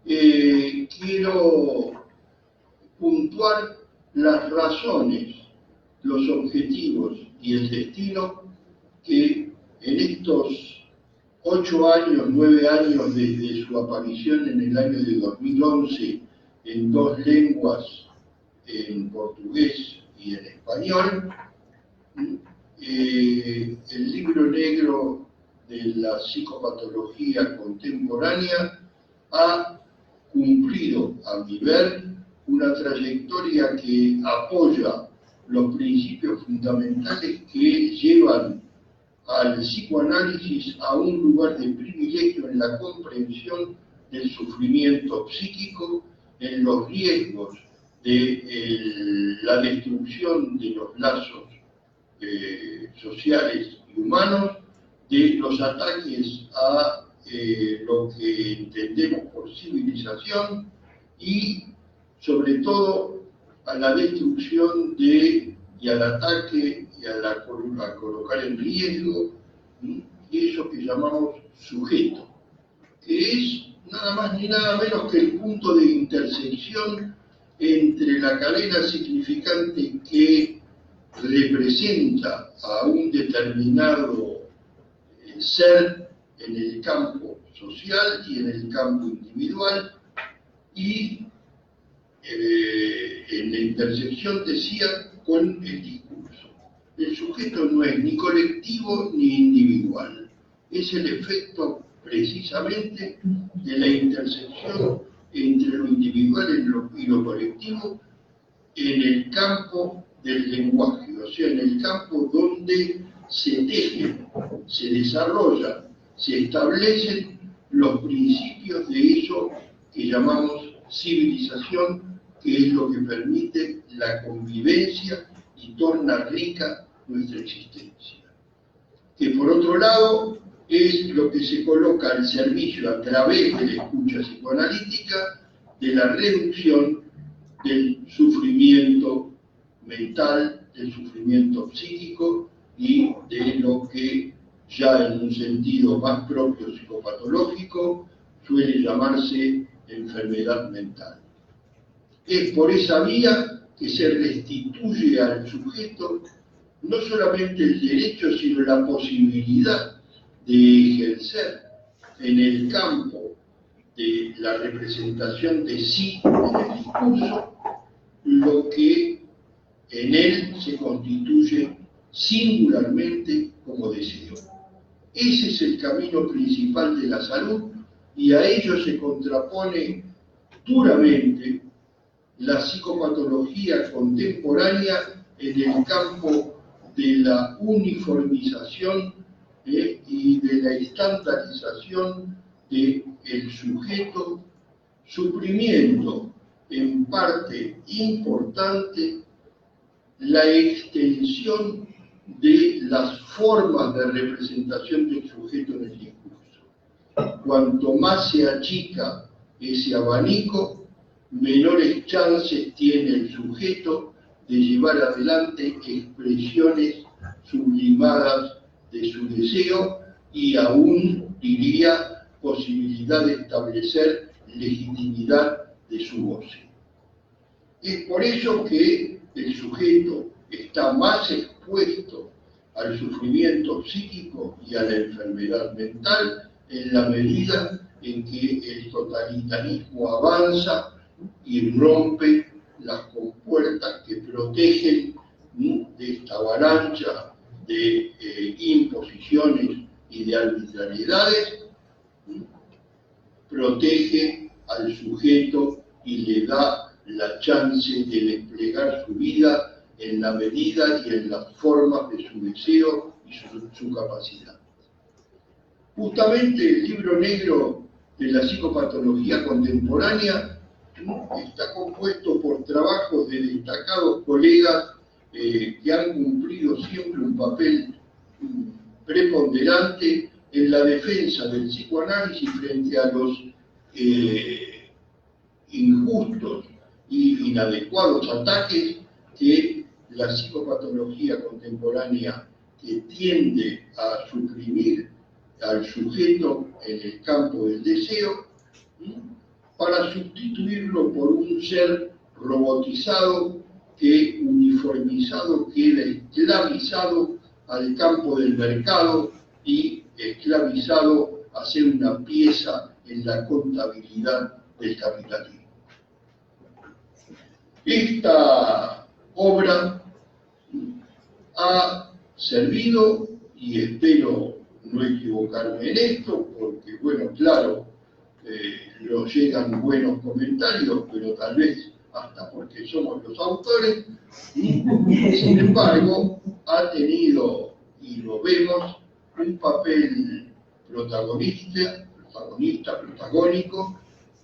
quiero puntuar las razones, los objetivos y el destino que en estos 8 años, 9 años desde su aparición en el año de 2011 en 2 lenguas, en portugués y en español, el libro negro de la psicopatología contemporánea ha cumplido, a mi ver, una trayectoria que apoya los principios fundamentales que llevan al psicoanálisis a un lugar de privilegio en la comprensión del sufrimiento psíquico, en los riesgos de la destrucción de los lazos sociales y humanos, de los ataques a lo que entendemos por civilización y sobre todo a la destrucción de y al ataque y a colocar en riesgo eso que llamamos sujeto, que es nada más ni nada menos que el punto de intersección entre la cadena significante que representa a un determinado ser en el campo social y en el campo individual y en la intersección, decía, con el discurso. El sujeto no es ni colectivo ni individual, es el efecto precisamente de la intersección entre lo individual y lo colectivo en el campo del lenguaje, o sea, en el campo donde se tejen, se desarrollan, se establecen los principios de eso que llamamos civilización, que es lo que permite la convivencia y torna rica nuestra existencia. que por otro lado es lo que se coloca al servicio a través de la escucha psicoanalítica de la reducción del sufrimiento mental, del sufrimiento psíquico y de lo que ya en un sentido más propio psicopatológico suele llamarse enfermedad mental. Es por esa vía que se restituye al sujeto no solamente el derecho, sino la posibilidad de ejercer en el campo de la representación de sí en el discurso lo que en él se constituye singularmente como deseo. Ese es el camino principal de la salud y a ello se contrapone duramente la psicopatología contemporánea en el campo de la uniformización y de la estandarización del sujeto, suprimiendo en parte importante la extensión de las formas de representación del sujeto en el discurso. Cuanto más se achica ese abanico, menores chances tiene el sujeto de llevar adelante expresiones sublimadas de su deseo y aún, diría, posibilidad de establecer legitimidad de su voz. Es por eso que el sujeto está más expuesto al sufrimiento psíquico y a la enfermedad mental en la medida en que el totalitarismo avanza y rompe las compuertas que protegen de esta avalancha de imposiciones y de arbitrariedades, protege al sujeto y le da la chance de desplegar su vida en la medida y en las formas de su deseo y su capacidad. Justamente el libro negro de la psicopatología contemporánea está compuesto por trabajos de destacados colegas que han cumplido siempre un papel preponderante en la defensa del psicoanálisis frente a los injustos y inadecuados ataques que la psicopatología contemporánea que tiende a suprimir al sujeto en el campo del deseo para sustituirlo por un ser robotizado que uniformizado queda esclavizado al campo del mercado y esclavizado a ser una pieza en la contabilidad del capitalismo. Esta obra ha servido, y espero no equivocarme en esto, porque bueno, claro, nos llegan buenos comentarios, pero tal vez hasta porque somos los autores, sin embargo, ha tenido, y lo vemos, un papel protagónico,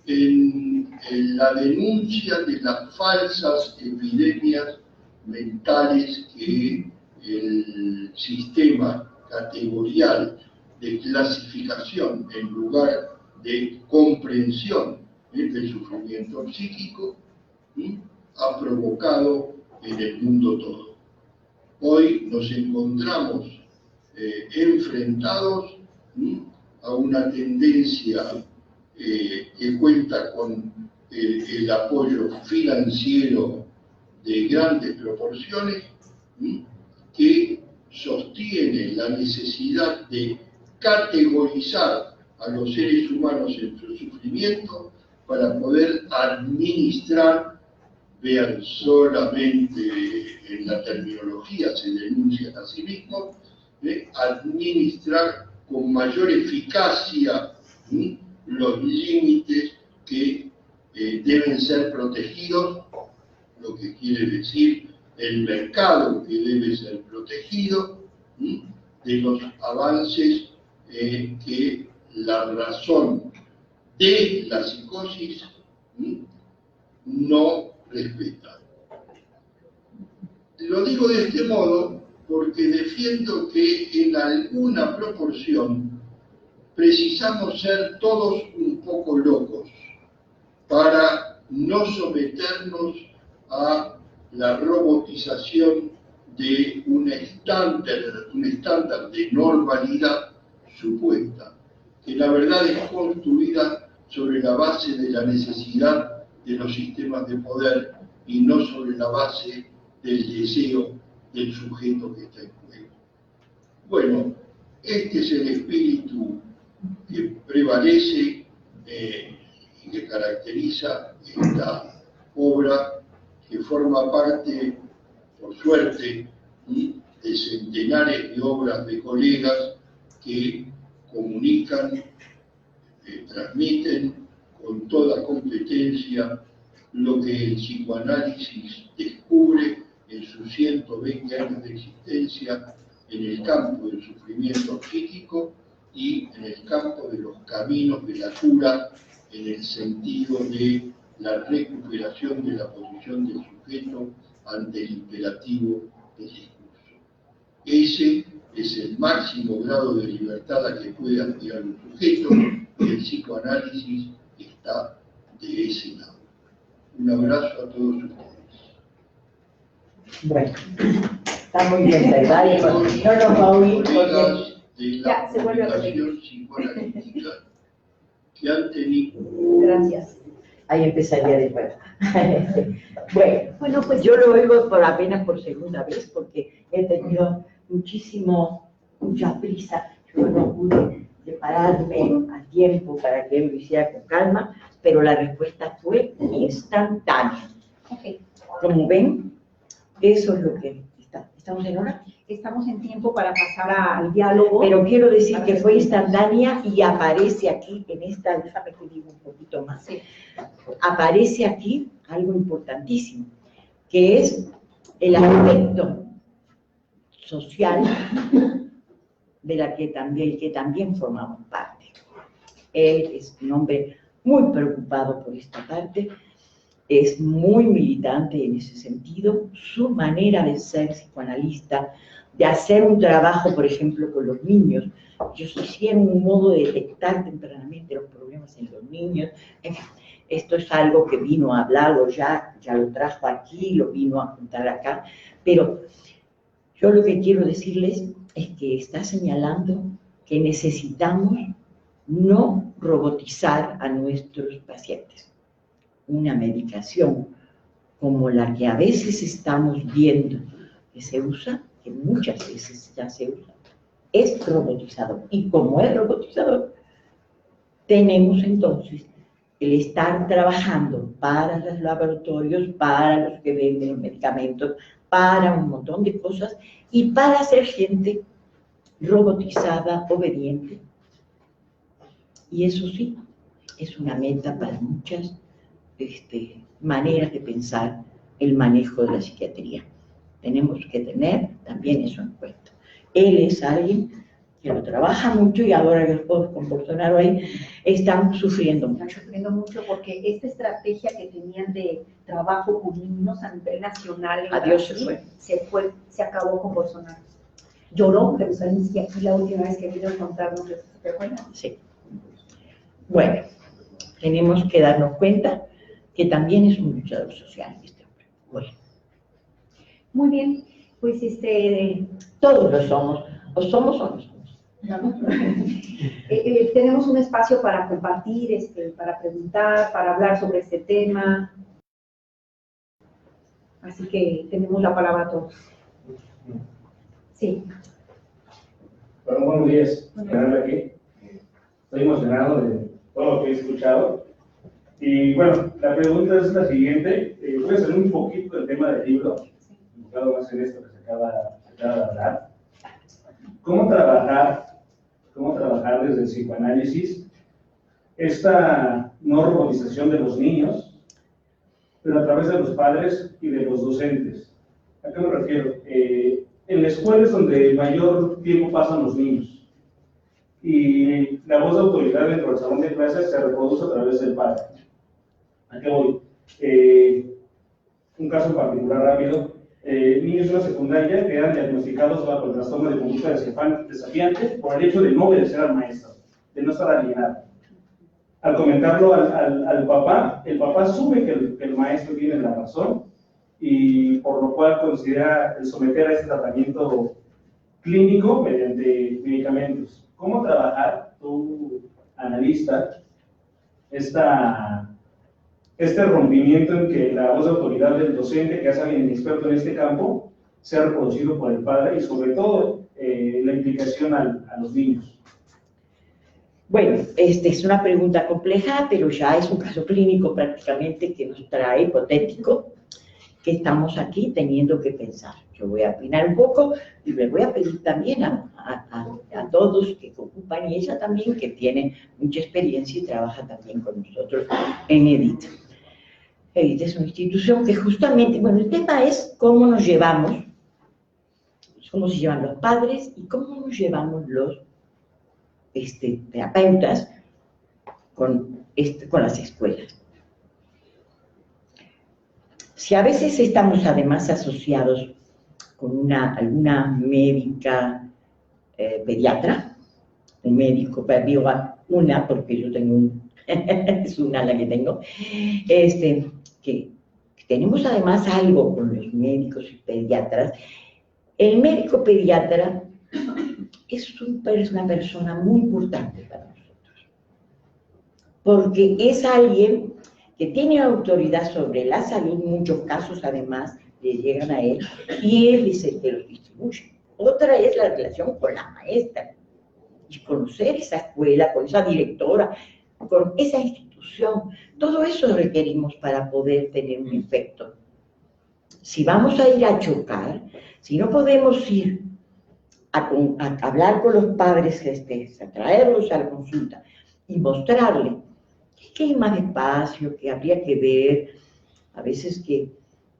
en la denuncia de las falsas epidemias mentales que el sistema categorial de clasificación en lugar de comprensión del sufrimiento psíquico ha provocado en el mundo todo. Hoy nos encontramos enfrentados a una tendencia que cuenta con el apoyo financiero de grandes proporciones, que sostiene la necesidad de categorizar a los seres humanos en su sufrimiento para poder administrar, vean solamente en la terminología, se denuncian a sí mismos, administrar con mayor eficacia los límites que deben ser protegidos, lo que quiere decir el mercado que debe ser protegido, de los avances que la razón de la psicosis no respeta. Lo digo de este modo porque defiendo que en alguna proporción precisamos ser todos un poco locos para no someternos a la robotización de un estándar de normalidad supuesta, que la verdad es construida sobre la base de la necesidad de los sistemas de poder y no sobre la base del deseo del sujeto que está en juego. Bueno, este es el espíritu que prevalece y que caracteriza esta obra, que forma parte, por suerte, de centenares de obras de colegas que comunican, transmiten con toda competencia lo que el psicoanálisis descubre en sus 120 años de existencia en el campo del sufrimiento psíquico y en el campo de los caminos de la cura, en el sentido de la recuperación de la posición del sujeto ante el imperativo del discurso. Ese es el máximo grado de libertad a que puede aspirar un sujeto, y el psicoanálisis está de ese lado. Un abrazo a todos ustedes. Bueno, está muy bien, ¿verdad? No nos va a oír porque... De la comunicación psicoanalítica que han tenido. Gracias. Ahí empezaría de nuevo. Bueno, pues yo lo oigo apenas por segunda vez porque he tenido mucha prisa. Yo no pude prepararme a tiempo para que él lo hiciera con calma, pero la respuesta fue instantánea. Okay. Como ven, eso es lo que está. ¿Estamos en hora? Estamos en tiempo para pasar al diálogo. Pero quiero decir que fue instantánea y aparece aquí, en esta, déjame que diga un poquito más. Sí. Aparece aquí algo importantísimo, que es el aspecto social de que también formamos parte. Él es un hombre muy preocupado por esta parte, es muy militante en ese sentido. Su manera de ser psicoanalista, de hacer un trabajo, por ejemplo, con los niños, ellos hicieron un modo de detectar tempranamente los problemas en los niños. En fin, esto es algo que vino a hablarlo ya lo trajo aquí, lo vino a contar acá, pero yo lo que quiero decirles es que está señalando que necesitamos no robotizar a nuestros pacientes. Una medicación como la que a veces estamos viendo que se usa, que muchas veces ya se usa, es robotizador. Y como es robotizador, tenemos entonces el estar trabajando para los laboratorios, para los que venden los medicamentos, para un montón de cosas, y para hacer gente robotizada, obediente. Y eso sí, es una meta para muchas maneras de pensar el manejo de la psiquiatría. Tenemos que tener también eso en cuenta. Él es alguien que lo trabaja mucho y ahora que con Bolsonaro ahí están sufriendo mucho. Están sufriendo mucho porque esta estrategia que tenían de trabajo con niños a nivel nacional en Adiós, Brasil, se acabó con Bolsonaro. Lloró Jerusalén y aquí la última vez que vino a contarnos eso, ¿te acuerdas? Sí. Bueno, tenemos que darnos cuenta que también es un luchador social este hombre. Bueno. Muy bien, pues todos lo somos, o somos o no somos. Tenemos un espacio para compartir, para preguntar, para hablar sobre este tema. Así que tenemos la palabra a todos. Sí. Bueno, buenos días. Aquí. Estoy emocionado de todo lo que he escuchado. Y bueno, la pregunta es la siguiente. Voy a salir un poquito del tema del libro, enfocado más en esto que se acaba de hablar. ¿Cómo trabajar desde el psicoanálisis esta no robotización de los niños, pero a través de los padres y de los docentes? ¿A qué me refiero? En la escuela es donde mayor tiempo pasan los niños y la voz de autoridad dentro del salón de clases se reproduce a través del padre. ¿A qué voy? Un caso en particular rápido. niños de una secundaria que eran diagnosticados bajo el trastorno de conducta desafiante por el hecho de no obedecer al maestro, de no estar alienado. Al comentarlo al papá, el papá asume que el maestro tiene la razón y por lo cual considera el someter a este tratamiento clínico mediante medicamentos. ¿Cómo trabajar, tú, analista, este rompimiento en que la voz de autoridad del docente, que es alguien experto en este campo, sea reconocido por el padre y sobre todo la implicación a los niños? Bueno, es una pregunta compleja, pero ya es un caso clínico prácticamente que nos trae hipotético, que estamos aquí teniendo que pensar. Yo voy a opinar un poco y le voy a pedir también a todos que ocupan, y ella también, que tiene mucha experiencia y trabaja también con nosotros en EDIT. EDIT es una institución que justamente, bueno, el tema es cómo nos llevamos, cómo se llevan los padres y cómo nos llevamos los terapeutas con las escuelas. Si a veces estamos además asociados con alguna médica pediatra, un médico, digo una porque yo tengo es una la que tengo, que tenemos además algo con los médicos y pediatras. El médico pediatra es una persona muy importante para nosotros, porque es alguien que tiene autoridad sobre la salud, en muchos casos además le llegan a él, y él es el que los distribuye. Otra es la relación con la maestra, y conocer esa escuela, con esa directora, con esa institución. Todo eso requerimos para poder tener un efecto. Si vamos a ir a chocar, si no podemos ir a hablar con los padres, a traerlos a la consulta y mostrarle que hay más espacio, que habría que ver, a veces que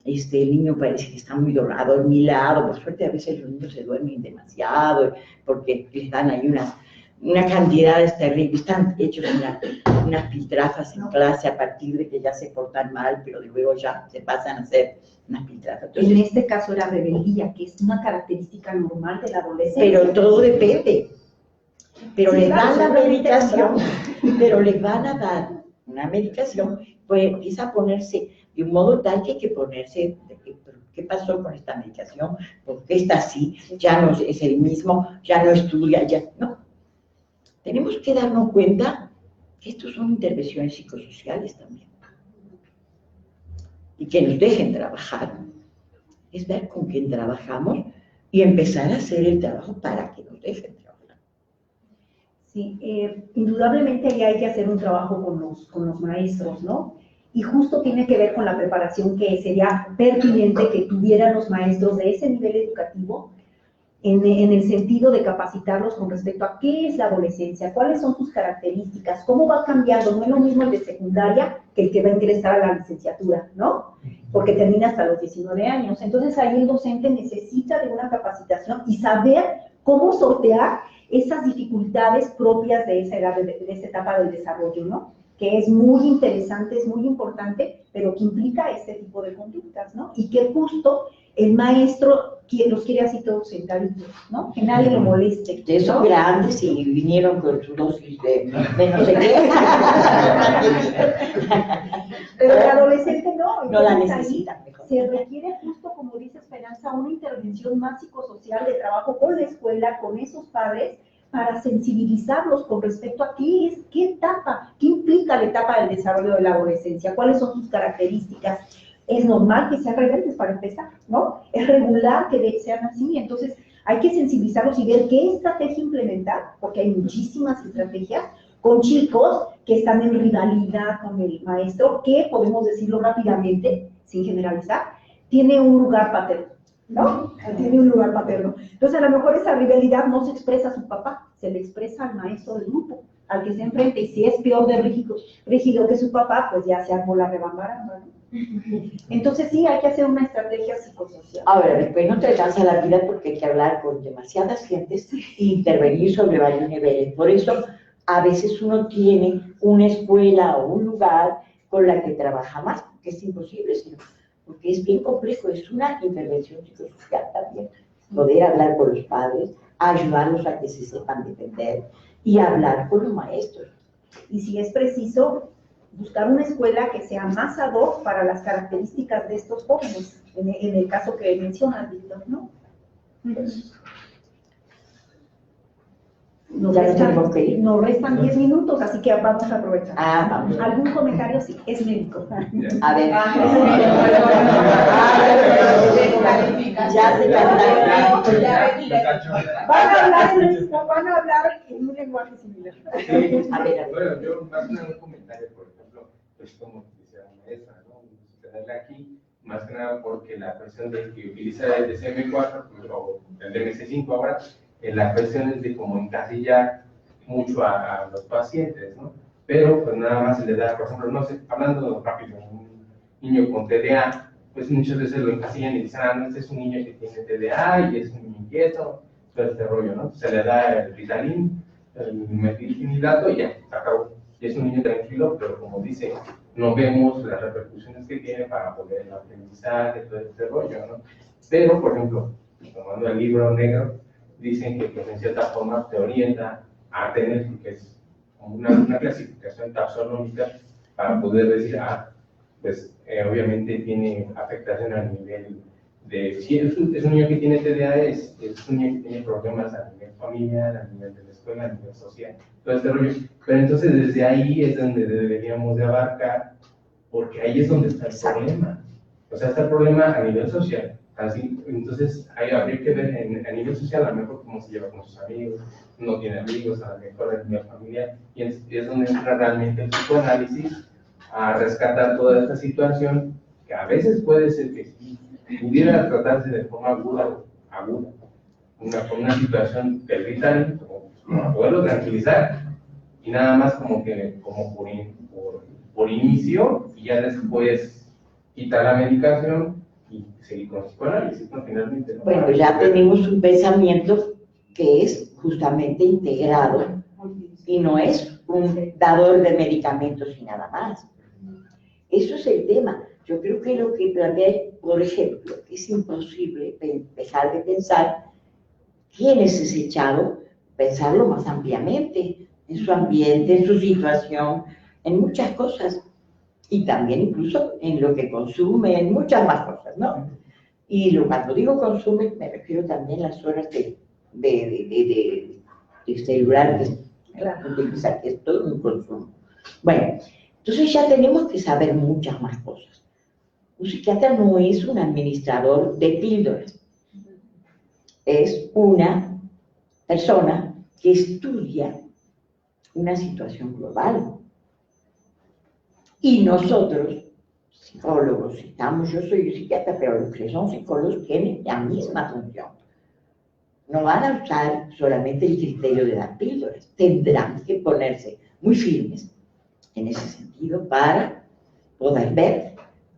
el niño parece que está muy adormilado, por suerte a veces los niños se duermen demasiado, porque les dan ahí una cantidades terribles, están hechos unas piltrafas en clase a partir de que ya se portan mal, pero luego ya se pasan a hacer unas piltrafas. Entonces, en este caso era rebeldía, que es una característica normal de la adolescencia. Pero todo depende. Pero sí, les dan la medicación, pero les van a dar una medicación, pues empieza a ponerse de un modo tal que hay que ponerse, ¿qué pasó con esta medicación? ¿Por qué está así? Ya no es el mismo, ya no estudia, ya no. Tenemos que darnos cuenta que estos son intervenciones psicosociales también. Y que nos dejen trabajar. Es ver con quién trabajamos y empezar a hacer el trabajo para que nos dejen trabajar. Sí, indudablemente ahí hay que hacer un trabajo con los maestros, ¿no? Y justo tiene que ver con la preparación que sería pertinente que tuvieran los maestros de ese nivel educativo en el sentido de capacitarlos con respecto a qué es la adolescencia, cuáles son sus características, cómo va cambiando. No es lo mismo el de secundaria que el que va a ingresar a la licenciatura, ¿no? Porque termina hasta los 19 años. Entonces ahí el docente necesita de una capacitación y saber cómo sortear esas dificultades propias de esa edad, de esa etapa del desarrollo, ¿no? Que es muy interesante, es muy importante, pero que implica este tipo de conductas, ¿no? Y que justo el maestro los quiere así todos sentaditos, ¿no? Que nadie lo moleste. De esos grandes y vinieron con su dosis de no sé qué. Pero el adolescente no. No la necesita. Se requiere justo, como dice Esperanza, una intervención más psicosocial de trabajo con la escuela, con esos padres, para sensibilizarlos con respecto a qué etapa, qué implica la etapa del desarrollo de la adolescencia, cuáles son sus características. Es normal que sean rebeldes para empezar, ¿no? Es regular que sean así, entonces hay que sensibilizarlos y ver qué estrategia implementar, porque hay muchísimas estrategias, con chicos que están en rivalidad con el maestro, que, podemos decirlo rápidamente, sin generalizar, tiene un lugar paterno, ¿no? Tiene un lugar paterno. Entonces, a lo mejor esa rivalidad no se expresa a su papá, se le expresa al maestro del grupo, al que se enfrenta, y si es peor de rígido que su papá, pues ya se armó la rebambaramba, ¿no? Entonces sí, hay que hacer una estrategia psicosocial. Ahora, después no te alcanza la vida porque hay que hablar con demasiadas gentes e intervenir sobre varios niveles. Por eso, a veces uno tiene una escuela o un lugar con la que trabaja más, porque es imposible, sino porque es bien complejo, es una intervención psicosocial también, poder hablar con los padres, ayudarlos a que se sepan defender y hablar con los maestros. Y si es preciso, buscar una escuela que sea más ad hoc para las características de estos jóvenes, en el caso que mencionas, Víctor, ¿no? Nos restan 10 minutos, así que vamos a aprovechar. Vamos. ¿Algún comentario? Sí, es médico. A ver. Ya se Van a hablar en un lenguaje similar. A ver. Bueno, yo más que nada un comentario, por ejemplo, pues como decía la maestra, ¿no? Tenerla aquí, más que nada porque la cuestión de que utiliza el DSM-4 pues, o el DMC-5 ahora, la cuestión es de como encasillar mucho a los pacientes, ¿no? Pero pues nada más se le da, por ejemplo, no sé, hablando rápido, un niño con TDA, pues muchas veces lo encasillan y dicen, no, este es un niño que tiene TDA y es un niño inquieto, todo este rollo, ¿no? Se le da el Ritalin, el metilfenidato y ya, se acabó. Y es un niño tranquilo, pero como dice, no vemos las repercusiones que tiene para poder el aprendizaje, todo este rollo, ¿no? Pero, por ejemplo, tomando el libro negro, dicen que pues, en cierta forma te orienta a tener, que es como una clasificación taxonómica para poder decir, pues obviamente tiene afectación a nivel de, si es un niño que tiene TDA, es un niño que tiene problemas a nivel familiar, a nivel de la escuela, a nivel social, todo este rollo. Pero entonces desde ahí es donde deberíamos de abarcar, porque ahí es donde está el problema. O sea, está el problema a nivel social. Así, entonces, habría que ver a nivel social, a lo mejor cómo se lleva con sus amigos, no tiene amigos, a lo mejor a nivel familiar, y es donde entra realmente el psicoanálisis a rescatar toda esta situación, que a veces puede ser que sí, pudiera tratarse de forma aguda, una situación vital, para poderlo tranquilizar, y nada más como por inicio, y ya después quitar la medicación, y seguir con psicoanálisis, ¿no? Finalmente, ¿no? Bueno, ya tenemos un pensamiento que es justamente integrado y no es un dador de medicamentos y nada más. Eso es el tema. Yo creo que lo que plantea, por ejemplo, es imposible dejar de pensar quién es ese chavo, pensarlo más ampliamente, en su ambiente, en su situación, en muchas cosas. Y también incluso en lo que consume, en muchas más cosas, ¿no? Y cuando digo consume, me refiero también a las horas de celular que utilizar, que es todo un consumo. Bueno, entonces ya tenemos que saber muchas más cosas. Un psiquiatra no es un administrador de píldoras, es una persona que estudia una situación global. Y nosotros, psicólogos, yo soy psiquiatra, pero los que son psicólogos tienen la misma función. No van a usar solamente el criterio de dar píldoras, tendrán que ponerse muy firmes en ese sentido para poder ver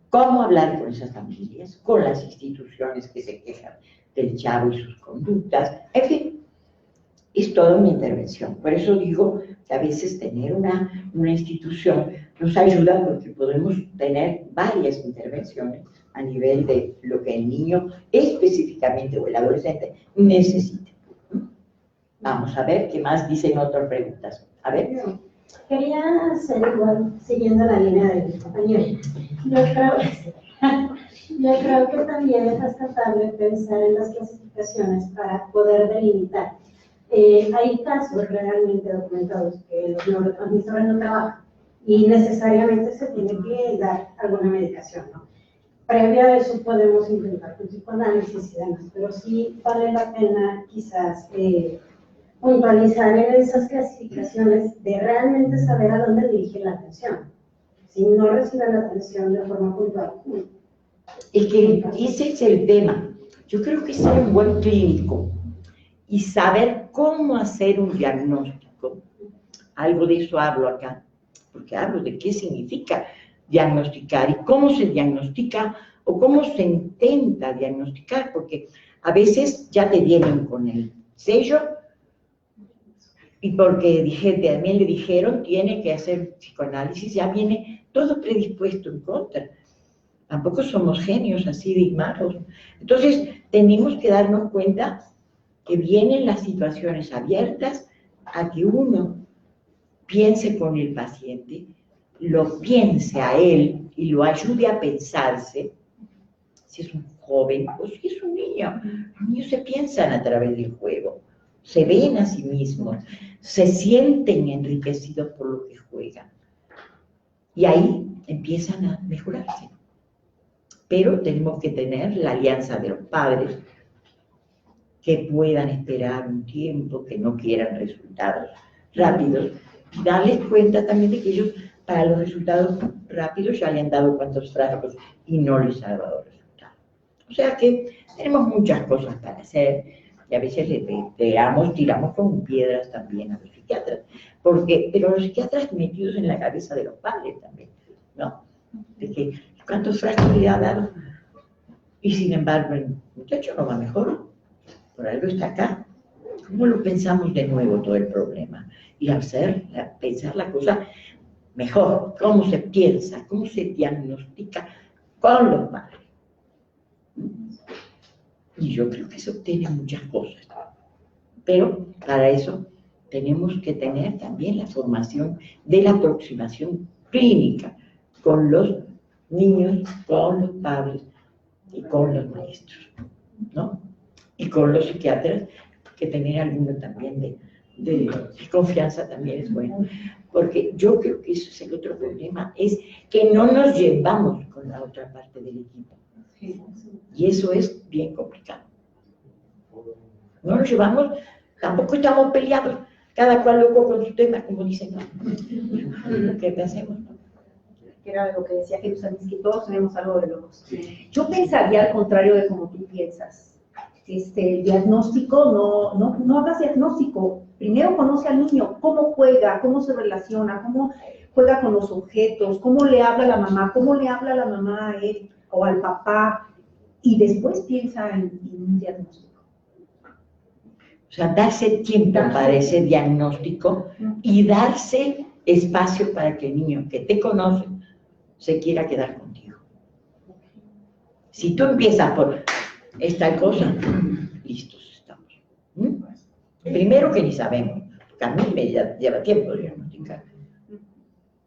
cómo hablar con esas familias, con las instituciones que se quejan del chavo y sus conductas, en fin. Es toda una intervención. Por eso digo que a veces tener una institución nos ayuda porque podemos tener varias intervenciones a nivel de lo que el niño específicamente o el adolescente necesita. Vamos a ver qué más dicen otras preguntas. A ver. Quería hacer igual, siguiendo la línea de mis compañeros. Yo creo que también es rescatable pensar en las clasificaciones para poder delimitar. Hay casos realmente documentados que los neurotransmisores no trabajan y necesariamente se tiene que dar alguna medicación, ¿no? Previo a eso podemos intentar con psicoanálisis y demás, pero sí vale la pena quizás puntualizar en esas clasificaciones de realmente saber a dónde dirigir la atención. Si no reciben la atención de forma puntual. Ese es el tema. Yo creo que ser un buen clínico y saber cómo hacer un diagnóstico, algo de eso hablo acá, porque hablo de qué significa diagnosticar y cómo se diagnostica o cómo se intenta diagnosticar, porque a veces ya te vienen con el sello y porque también le dijeron tiene que hacer psicoanálisis, ya viene todo predispuesto en contra. tampoco somos genios así de magos. Entonces, tenemos que darnos cuenta que vienen las situaciones abiertas a que uno piense con el paciente, lo piense a él y lo ayude a pensarse, si es un joven o si es un niño. Los niños se piensan a través del juego, se ven a sí mismos, se sienten enriquecidos por lo que juegan. Y ahí empiezan a mejorarse. Pero tenemos que tener la alianza de los padres, que puedan esperar un tiempo, que no quieran resultados rápidos, y darles cuenta también de que ellos, para los resultados rápidos, ya le han dado cuantos frascos y no les ha dado resultados. O sea que tenemos muchas cosas para hacer, y a veces tiramos con piedras también a los psiquiatras, pero los psiquiatras metidos en la cabeza de los padres también, ¿no? De que cuántos frascos le ha dado, y sin embargo el muchacho no va mejor, por algo está acá. ¿Cómo lo pensamos de nuevo todo el problema? Y pensar la cosa mejor, cómo se piensa, cómo se diagnostica con los padres. Y yo creo que se obtienen muchas cosas. Pero para eso tenemos que tener también la formación de la aproximación clínica con los niños, con los padres y con los maestros, ¿no? Y con los psiquiatras, que tener alguno también de confianza también es bueno. Porque yo creo que eso es el otro problema, es que no nos llevamos con la otra parte del equipo. Y eso es bien complicado. No nos llevamos, tampoco estamos peleados, cada cual loco con su tema, como dicen, ¿no? ¿Qué hacemos? ¿No? Que era lo que decía Jesús, que todos tenemos algo de locos. Yo pensaría al contrario de como tú piensas. Diagnóstico, no hagas diagnóstico. Primero conoce al niño, cómo juega, cómo se relaciona, cómo juega con los objetos, cómo le habla a la mamá, cómo le habla a la mamá a él o al papá, y después piensa en un diagnóstico. O sea, darse tiempo para ese diagnóstico y darse espacio para que el niño que te conoce se quiera quedar contigo. Si tú empiezas por esta cosa, listos estamos. Primero que ni sabemos, porque a mí me lleva tiempo diagnosticar.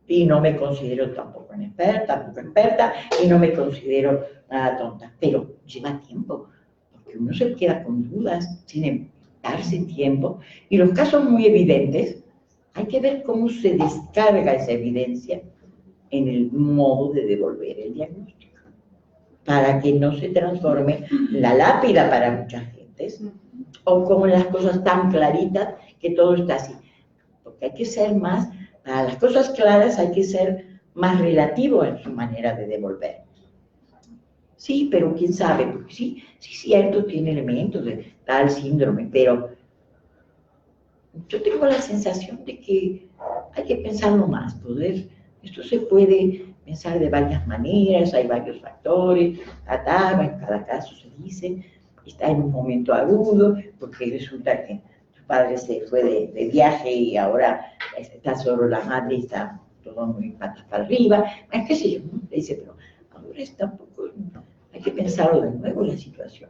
Y no me considero tampoco experta, y no me considero nada tonta, pero lleva tiempo, porque uno se queda con dudas, sin darse tiempo, y los casos muy evidentes, hay que ver cómo se descarga esa evidencia en el modo de devolver el diagnóstico, para que no se transforme la lápida para muchas gentes, o como las cosas tan claritas que todo está así. Porque hay que ser más, para las cosas claras hay que ser más relativo en su manera de devolver. Sí, pero quién sabe, porque sí, cierto, tiene elementos de tal síndrome, pero yo tengo la sensación de que hay que pensarlo más, esto se puede pensar de varias maneras, hay varios factores, en cada caso se dice, está en un momento agudo, porque resulta que tu padre se fue de viaje y ahora está solo la madre, está todo muy patas para arriba, qué sé yo, ¿no? Dice, pero ahora está un poco, hay que pensarlo de nuevo la situación.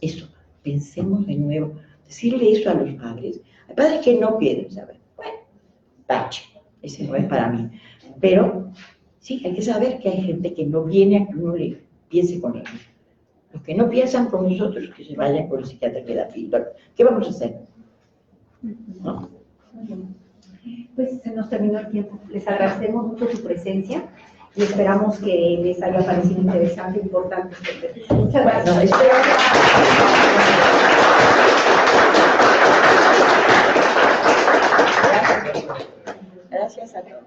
Eso, pensemos de nuevo, decirle eso a los padres. Hay padres que no quieren saber, bueno, tache, ese no es para mí, pero sí, hay que saber que hay gente que no viene a que uno le piense con ellos. Los que no piensan con nosotros, que se vayan con el psiquiatra que da píldora. ¿Qué vamos a hacer? ¿No? Pues se nos terminó el tiempo. Les agradecemos mucho su presencia y esperamos que les haya parecido interesante e importante. Muchas gracias. Bueno, gracias a todos.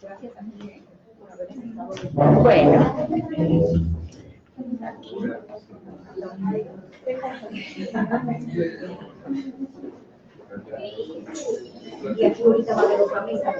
Gracias a ti por haber estado. Bueno. Y aquí ahorita va a haber otra mesa.